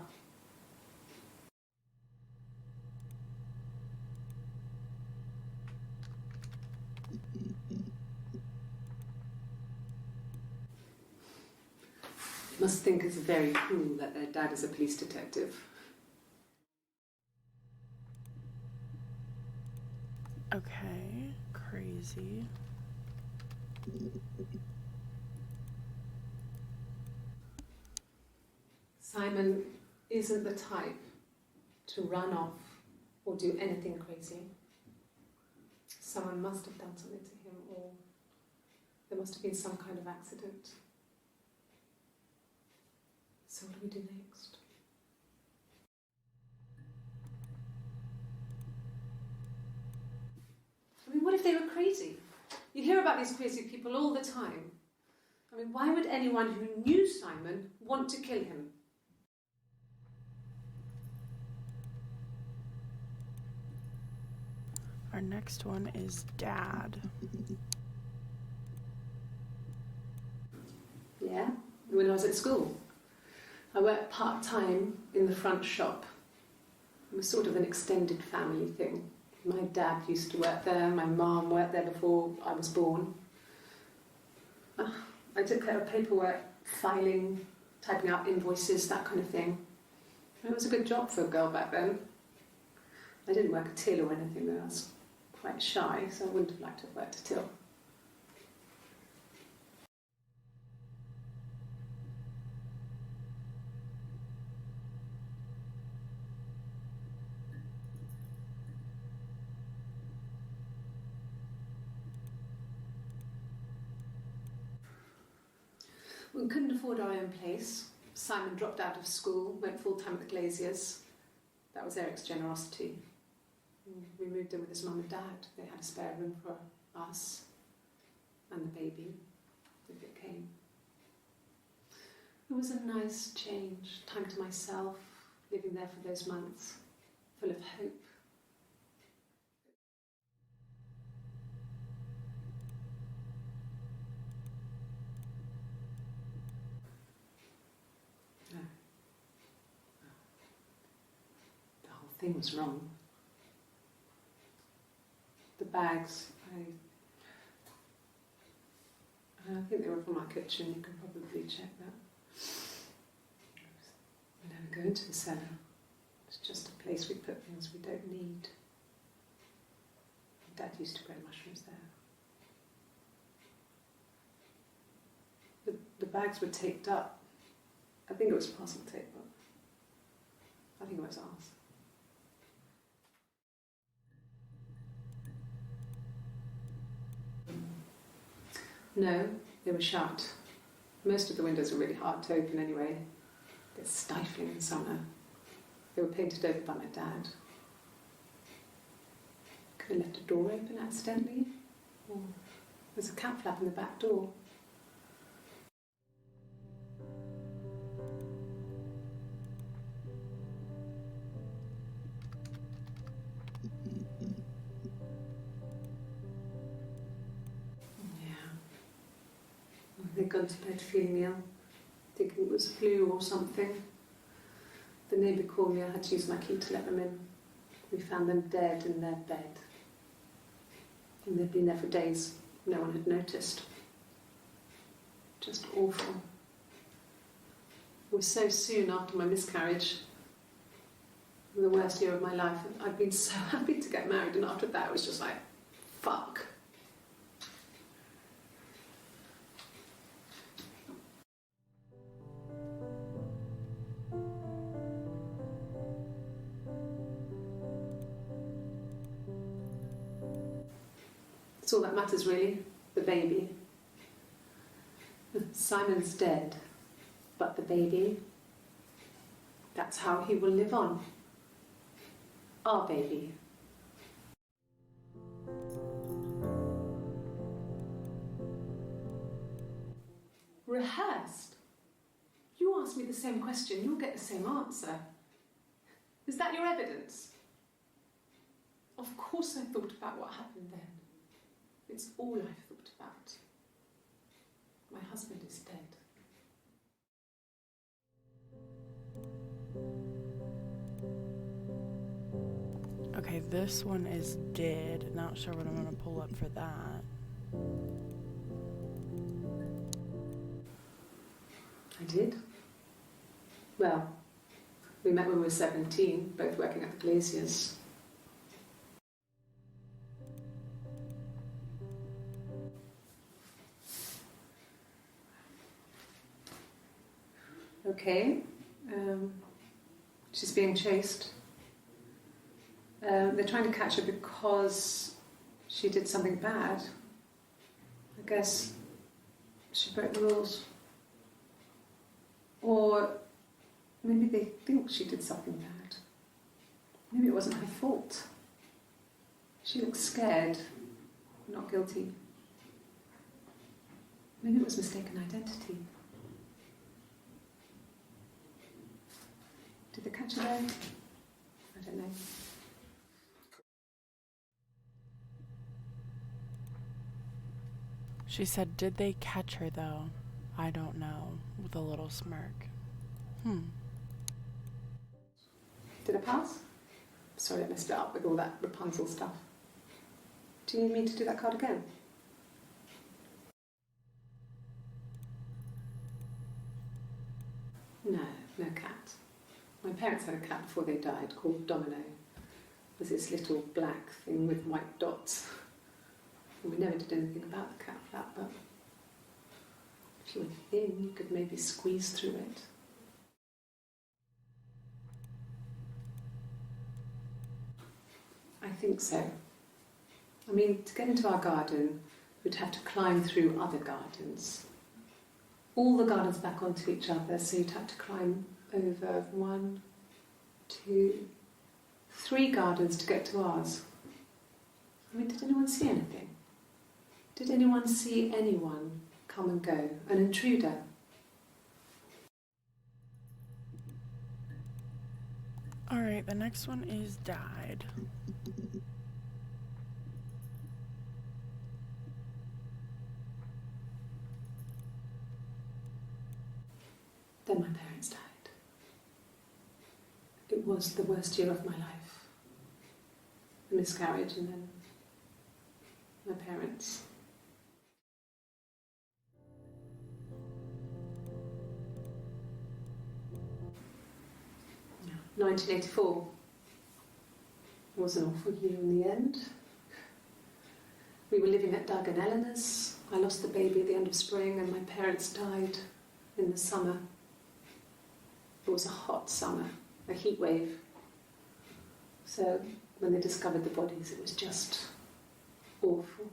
Must think it's very cool that their dad is a police detective. Okay, crazy. Simon isn't the type to run off or do anything crazy. Someone must have done something to him, or there must have been some kind of accident. So what do we do next? I mean, what if they were crazy? You hear about these crazy people all the time. I mean, why would anyone who knew Simon want to kill him? Our next one is Dad. Yeah, when I was at school. I worked part-time in the front shop. It was sort of an extended family thing. My dad used to work there, my mum worked there before I was born. I took care of paperwork, filing, typing out invoices, that kind of thing. It was a good job for a girl back then. I didn't work a till or anything though. I was quite shy, so I wouldn't have liked to have worked a till. We couldn't afford our own place. Simon dropped out of school, went full-time at the Glaziers. That was Eric's generosity. We moved in with his mum and dad. They had a spare room for us and the baby, if it came. It was a nice change, time to myself, living there for those months, full of hope. No. The whole thing was wrong. The bags, I think they were from our kitchen, you can probably check that. We never go into the cellar. It's just a place we put things we don't need. Dad used to grow mushrooms there. The bags were taped up. I think it was parcel tape, but I think it was ours. No, they were shut. Most of the windows are really hard to open anyway. They're stifling in summer. They were painted over by my dad. Could have left a door open accidentally. Or there's a cat flap in the back door. They'd gone to bed feeling ill, thinking it was flu or something. The neighbour called me, I had to use my key to let them in. We found them dead in their bed. And they'd been there for days. No one had noticed. Just awful. It was so soon after my miscarriage. The worst year of my life. I'd been so happy to get married, and after that it was just like, fuck. It's all that matters really, the baby. Simon's dead, but the baby, that's how he will live on. Our baby. Rehearsed? You ask me the same question, you'll get the same answer. Is that your evidence? Of course I thought about what happened then. It's all I've thought about. My husband is dead. Okay, this one is did. Not sure what I'm going to pull up for that. I did. Well, we met when we were 17, both working at the Glaziers. Okay, she's being chased. They're trying to catch her because she did something bad. I guess she broke the rules. Or maybe they think she did something bad. Maybe it wasn't her fault. She looks scared, not guilty. Maybe it was mistaken identity. Did they catch her there? I don't know. She said, did they catch her though? I don't know, with a little smirk. Did I pass? Sorry, I messed it up with all that Rapunzel stuff. Do you need me to do that card again? No, no cat. My parents had a cat before they died called Domino. It was this little black thing with white dots. And we never did anything about the cat flap, but if you were thin, you could maybe squeeze through it. I think so. I mean, to get into our garden, we'd have to climb through other gardens. All the gardens back onto each other, so you'd have to climb over 1, 2, 3 gardens to get to ours. I mean, did anyone see anything? Did anyone see anyone come and go? An intruder? Alright, the next one is died. Then my parents died. It was the worst year of my life. A miscarriage and then my parents. Yeah. 1984 was an awful year in the end. We were living at Doug and Eleanor's. I lost the baby at the end of spring and my parents died in the summer. It was a hot summer, a heat wave. So when they discovered the bodies, it was just awful.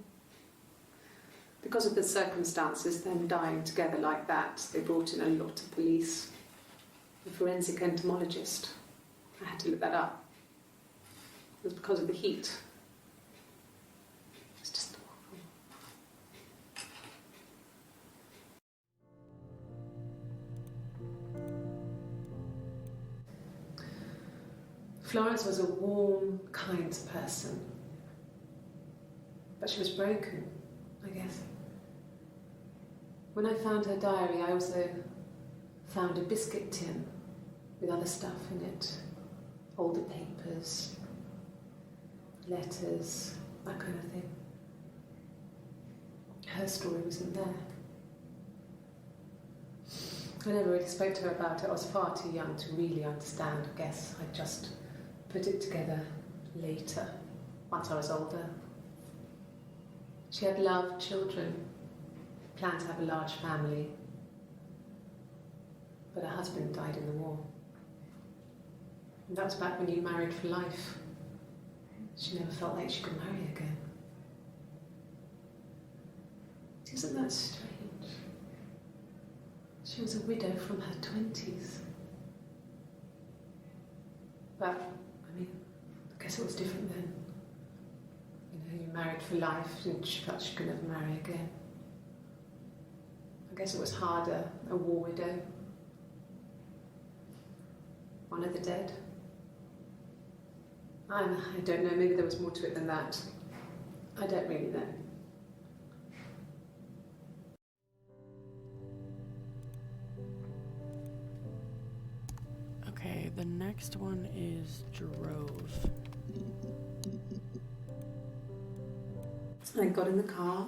Because of the circumstances, them dying together like that, they brought in a lot of police. A forensic entomologist. I had to look that up. It was because of the heat. It was just awful. Florence was a warm, kind person. But she was broken, I guess. When I found her diary, I also found a biscuit tin with other stuff in it. Older papers, letters, that kind of thing. Her story wasn't there. I never really spoke to her about it. I was far too young to really understand, I guess. I just put it together later, once I was older. She had loved children, planned to have a large family, but her husband died in the war. And that was back when you married for life. She never felt like she could marry again. Isn't that strange? She was a widow from her 20s. But, I mean, I guess it was different then. You know, you married for life and she felt she could never marry again. I guess it was harder, a war widow. One of the dead. I don't know, maybe there was more to it than that. I don't really know. Okay, the next one is drove. I got in the car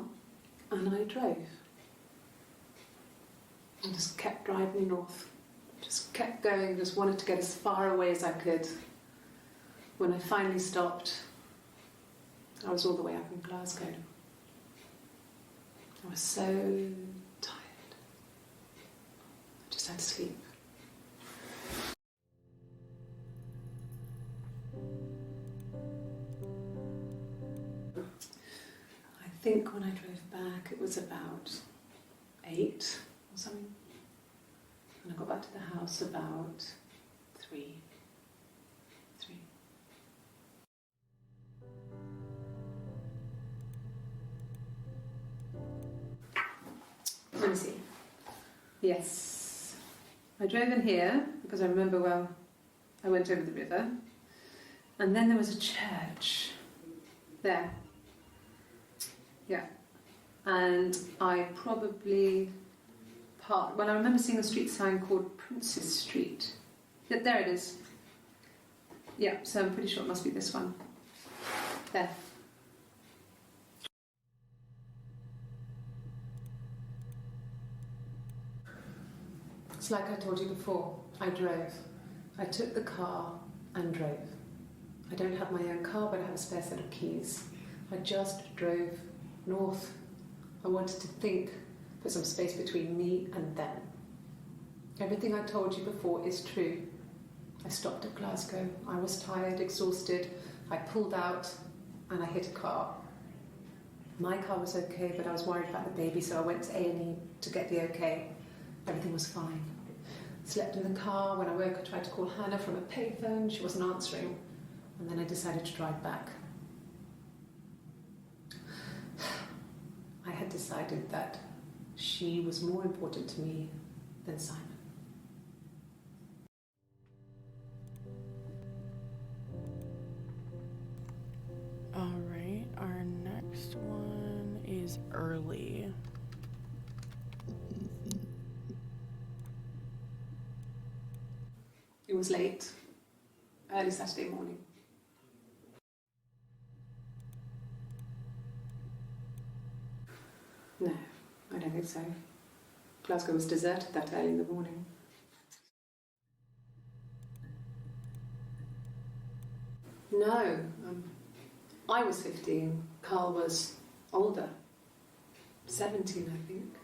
and I drove. I just kept driving north. Just kept going, just wanted to get as far away as I could. When I finally stopped, I was all the way up in Glasgow. I was so tired. I just had to sleep. I think when I drove back, it was about 8 or something. And I got back to the house about 3. Let me see. Yes. I drove in here because I remember well I went over the river. And then there was a church there. Yeah. And I probably part. Well, I remember seeing a street sign called Princess Street. Yeah, there it is. Yeah, so I'm pretty sure it must be this one. There. It's like I told you before, I drove. I took the car and drove. I don't have my own car, but I have a spare set of keys. I just drove north. I wanted to think, put some space between me and them. Everything I told you before is true. I stopped at Glasgow. I was tired, exhausted. I pulled out and I hit a car. My car was okay, but I was worried about the baby, so I went to A&E to get the okay. Everything was fine. Slept in the car. When I woke, I tried to call Hannah from a payphone. She wasn't answering. And then I decided to drive back. I had decided that she was more important to me than Simon. All right, our next one is early. It was late, early Saturday morning. No, I don't think so. Glasgow was deserted that early in the morning. No, I was 15. Carl was older, 17, I think.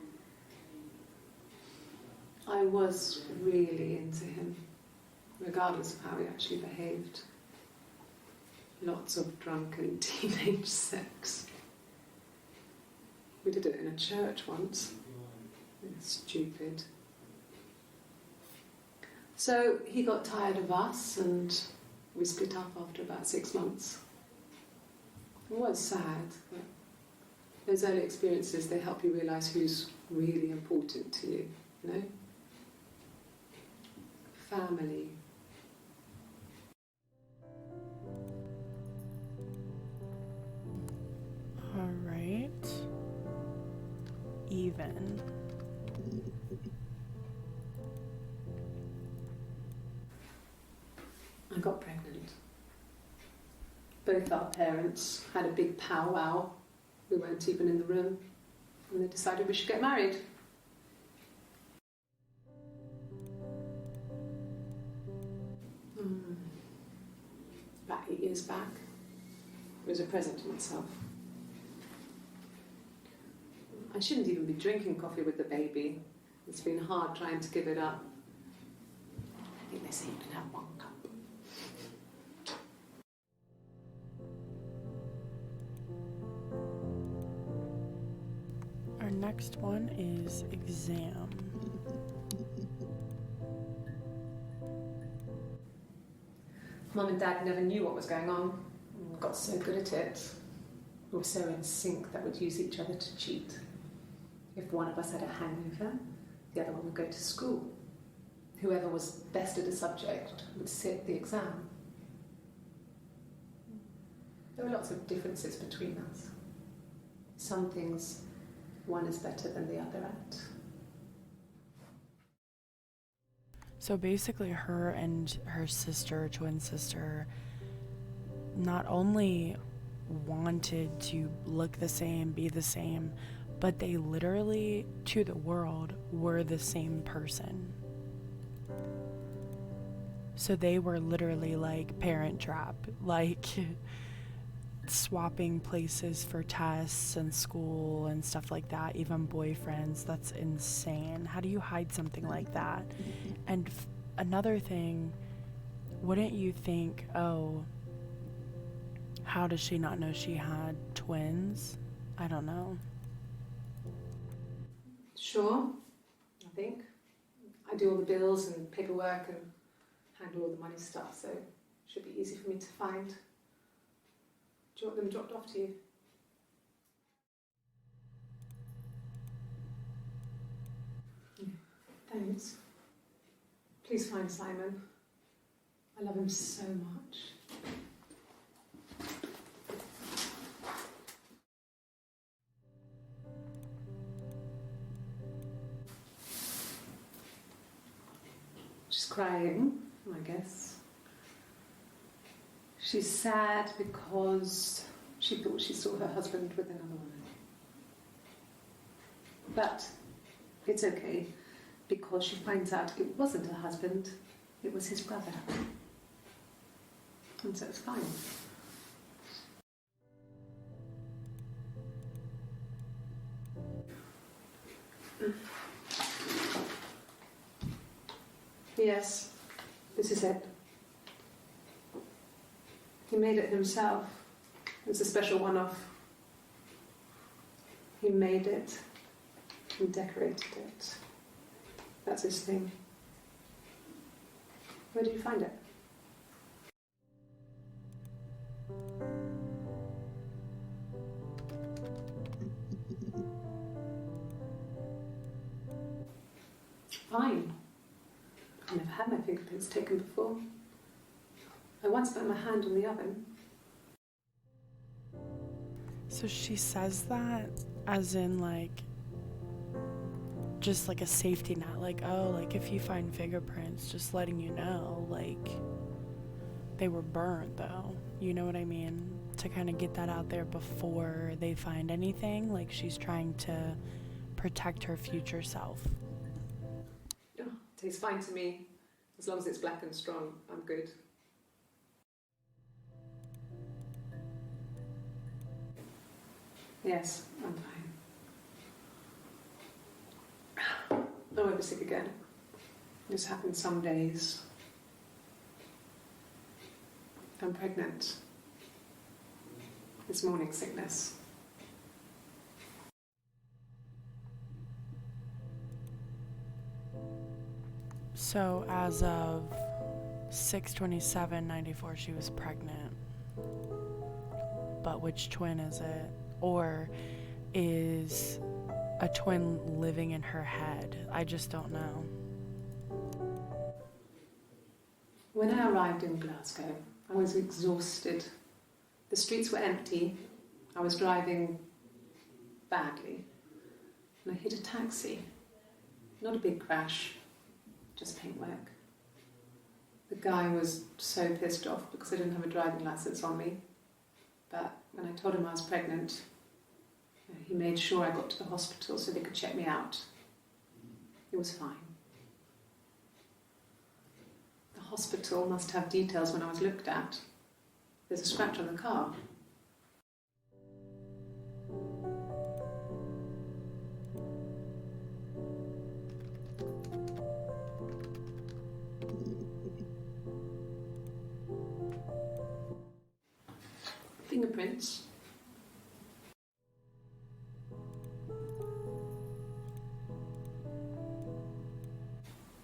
I was really into him, regardless of how he actually behaved. Lots of drunken teenage sex. We did it in a church once. Stupid. So he got tired of us and we split up after about 6 months. It was sad, but those early experiences, they help you realise who's really important to you, you know? Family. All right. Even. I got pregnant. Both our parents had a big powwow. We weren't even in the room. And they decided we should get married. About 8 years back. It was a present to myself. I shouldn't even be drinking coffee with the baby. It's been hard trying to give it up. I think they say you can have 1 cup. Our next one is exam. Mum and Dad never knew what was going on. We got so good at it. We were so in sync that we'd use each other to cheat. If one of us had a hangover, the other one would go to school. Whoever was best at a subject would sit the exam. There were lots of differences between us. Some things one is better than the other at. So basically her and her sister, twin sister, not only wanted to look the same, be the same, but they literally, to the world, were the same person. So they were literally like Parent Trap, like swapping places for tests and school and stuff like that, even boyfriends. That's insane. How do you hide something like that? And another thing, wouldn't you think, oh, how does she not know she had twins? I don't know. Sure, I think. I do all the bills and paperwork and handle all the money stuff, so it should be easy for me to find. Do you want them dropped off to you? Yeah, thanks. Please find Simon. I love him so much. crying, I guess. She's sad because she thought she saw her husband with another woman. But it's okay, because she finds out it wasn't her husband, it was his brother. And so it's fine. Yes, this is it. He made it himself. It's a special one-off. He made it and decorated it. That's his thing. Where did you find it? Fine. I've never had my fingerprints taken before. I once put my hand on the oven. So she says that as in like just like a safety net, like, oh, like if you find fingerprints, just letting you know, like they were burned though, you know what I mean, to kind of get that out there before they find anything. Like she's trying to protect her future self. Oh, tastes fine to me. As long as it's black and strong, I'm good. Yes, I'm fine. I won't be sick again. This happens some days. I'm pregnant. It's morning sickness. So as of 6/27/94, she was pregnant. But which twin is it? Or is a twin living in her head? I just don't know. When I arrived in Glasgow, I was exhausted. The streets were empty. I was driving badly. And I hit a taxi. Not a big crash, just paintwork. The guy was so pissed off because I didn't have a driving license on me. But when I told him I was pregnant, he made sure I got to the hospital so they could check me out. It was fine. The hospital must have details when I was looked at. There's a scratch on the car. Fingerprints.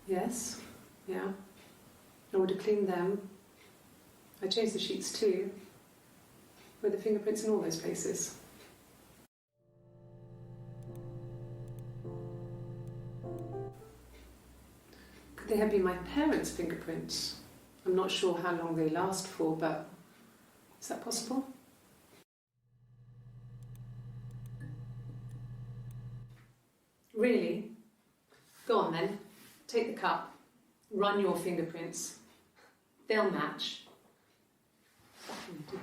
Yes, yeah. I would have cleaned them. I changed the sheets too. Were the fingerprints in all those places? Could they have been my parents' fingerprints? I'm not sure how long they last for, but is that possible? Really? Go on then. Take the cup. Run your fingerprints. They'll match. Fucking idiot.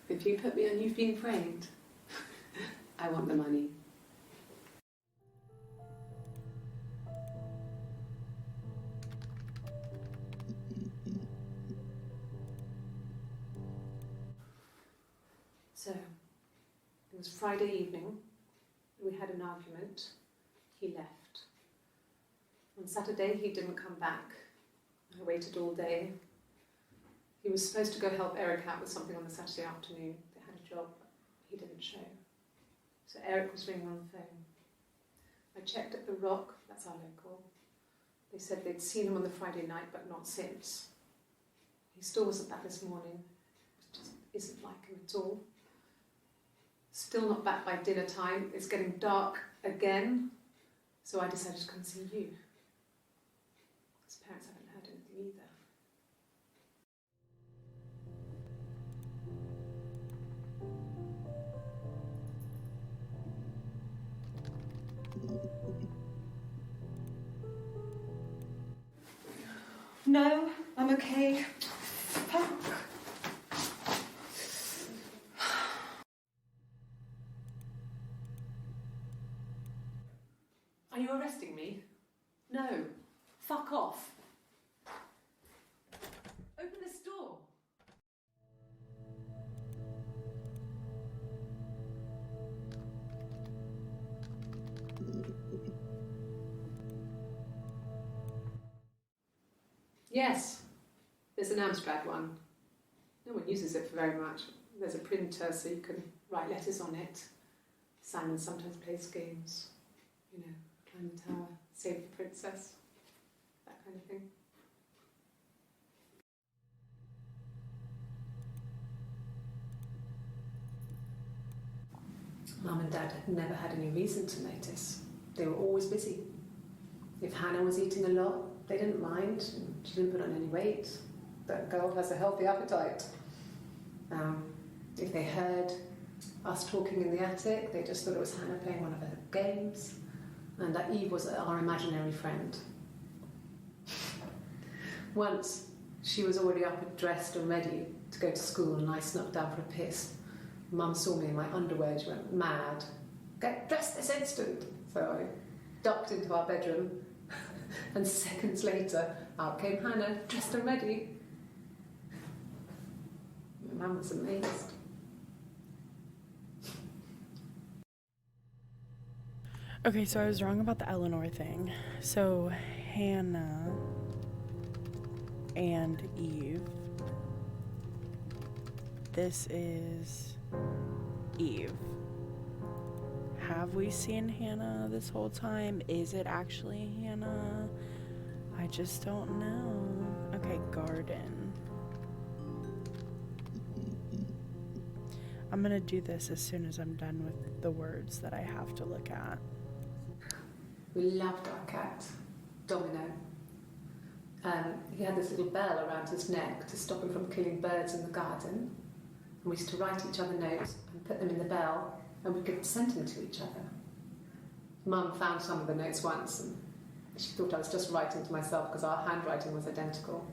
If you put me on You've Been Framed, I want the money. So, it was Friday evening. We had an argument. He left. On Saturday, he didn't come back. I waited all day. He was supposed to go help Eric out with something on the Saturday afternoon. They had a job. He didn't show. So Eric was ringing on the phone. I checked at The Rock, that's our local. They said they'd seen him on the Friday night, but not since. He still wasn't back this morning. It just isn't like him at all. Still not back by dinner time. It's getting dark again. So I decided to come see you. His parents haven't heard anything either. No, I'm okay. Fuck. Are you arresting me? No. Fuck off. Open this door. Yes, there's an Amstrad one. No one uses it for very much. There's a printer so you can write letters on it. Simon sometimes plays games. You know, climb the tower, save the princess, that kind of thing. Mum and Dad had never had any reason to notice. They were always busy. If Hannah was eating a lot, they didn't mind. She didn't put on any weight. That girl has a healthy appetite. If they heard us talking in the attic, they just thought it was Hannah playing one of her games, and that Eve was our imaginary friend. Once, she was already up and dressed and ready to go to school, and I snuck down for a piss. Mum saw me in my underwear, she went mad. Get dressed this instant! So I ducked into our bedroom, and seconds later, out came Hannah, dressed and ready. Mum was amazed. Okay, so I was wrong about the Eleanor thing. So Hannah and Eve. This is Eve. Have we seen Hannah this whole time? Is it actually Hannah? I just don't know. Okay, garden. I'm gonna do this as soon as I'm done with the words that I have to look at. We loved our cat, Domino. He had this little bell around his neck to stop him from killing birds in the garden. And we used to write each other notes and put them in the bell, and we could send them to each other. Mum found some of the notes once, and she thought I was just writing to myself because our handwriting was identical.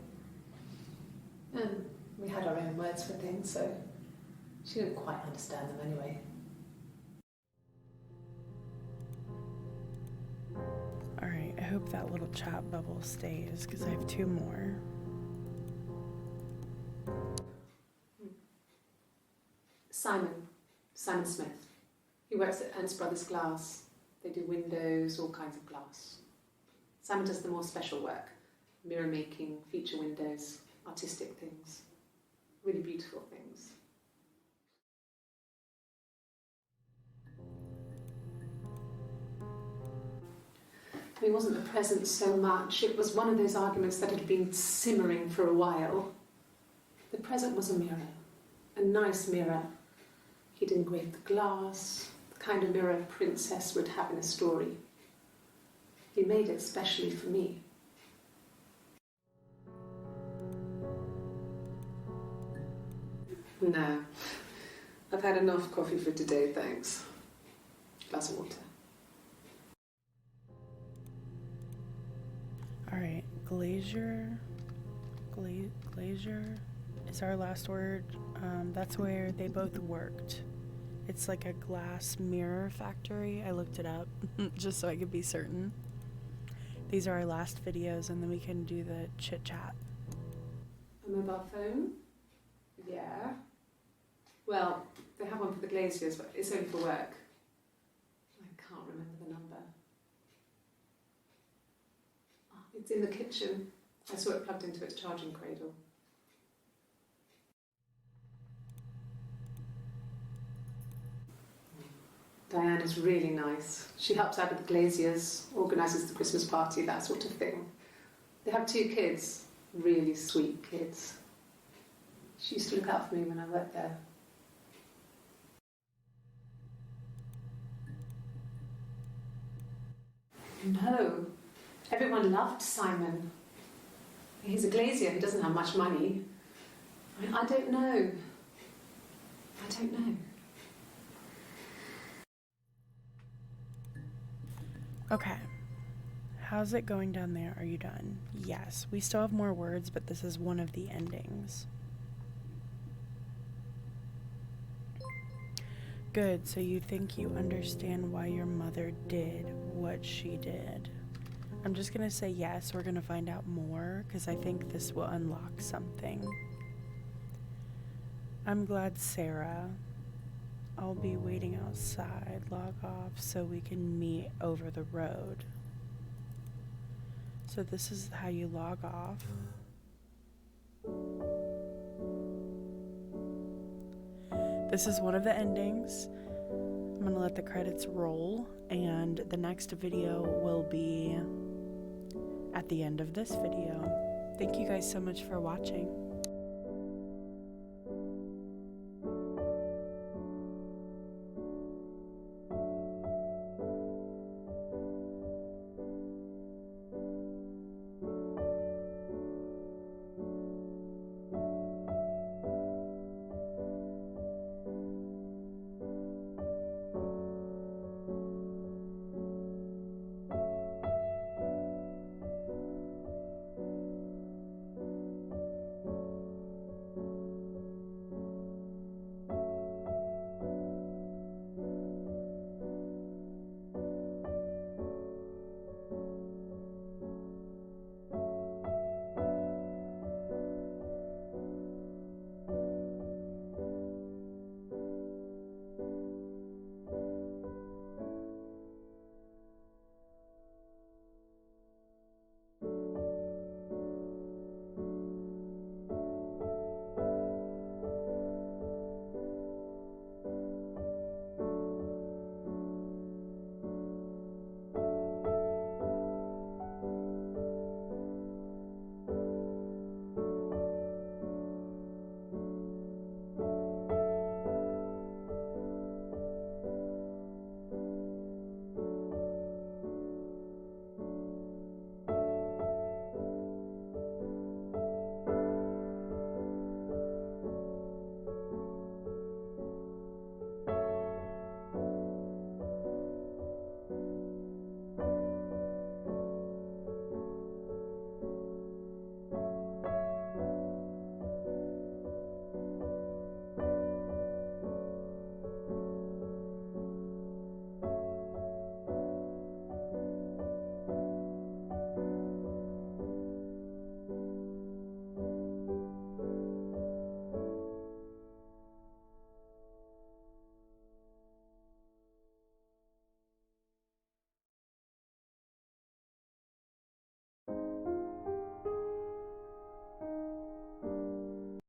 And we had our own words for things, so she didn't quite understand them anyway. Alright, I hope that little chat bubble stays because I have two more. Simon Smith. He works at Ernst Brothers Glass. They do windows, all kinds of glass. Simon does the more special work, mirror making, feature windows, artistic things, really beautiful things. It wasn't the present so much, it was one of those arguments that had been simmering for a while. The present was a mirror, a nice mirror. He'd engraved the glass, the kind of mirror a princess would have in a story. He made it specially for me. No, I've had enough coffee for today, thanks. Glass of water. Alright, glazier is our last word. That's where they both worked. It's like a glass mirror factory. I looked it up just so I could be certain. These are our last videos and then we can do the chit chat. A mobile phone? Yeah. Well, they have one for the glaziers, but it's only for work. I can't remember the number. Oh, it's in the kitchen. I saw it plugged into its charging cradle. Diane is really nice. She helps out with the glaziers, organises the Christmas party, that sort of thing. They have 2 kids, really sweet kids. She used to look out for me when I worked there. No, everyone loved Simon. He's a glazier, he doesn't have much money. I don't know. I don't know. Okay. How's it going down there? Are you done? Yes. We still have more words, but this is one of the endings. Good, so you think you understand why your mother did what she did. I'm just gonna say yes, we're gonna find out more, because I think this will unlock something. I'm glad, Sarah. I'll be waiting outside. Log off so we can meet over the road. So this is how you log off. This is one of the endings. I'm going to let the credits roll, and the next video will be at the end of this video. Thank you guys so much for watching.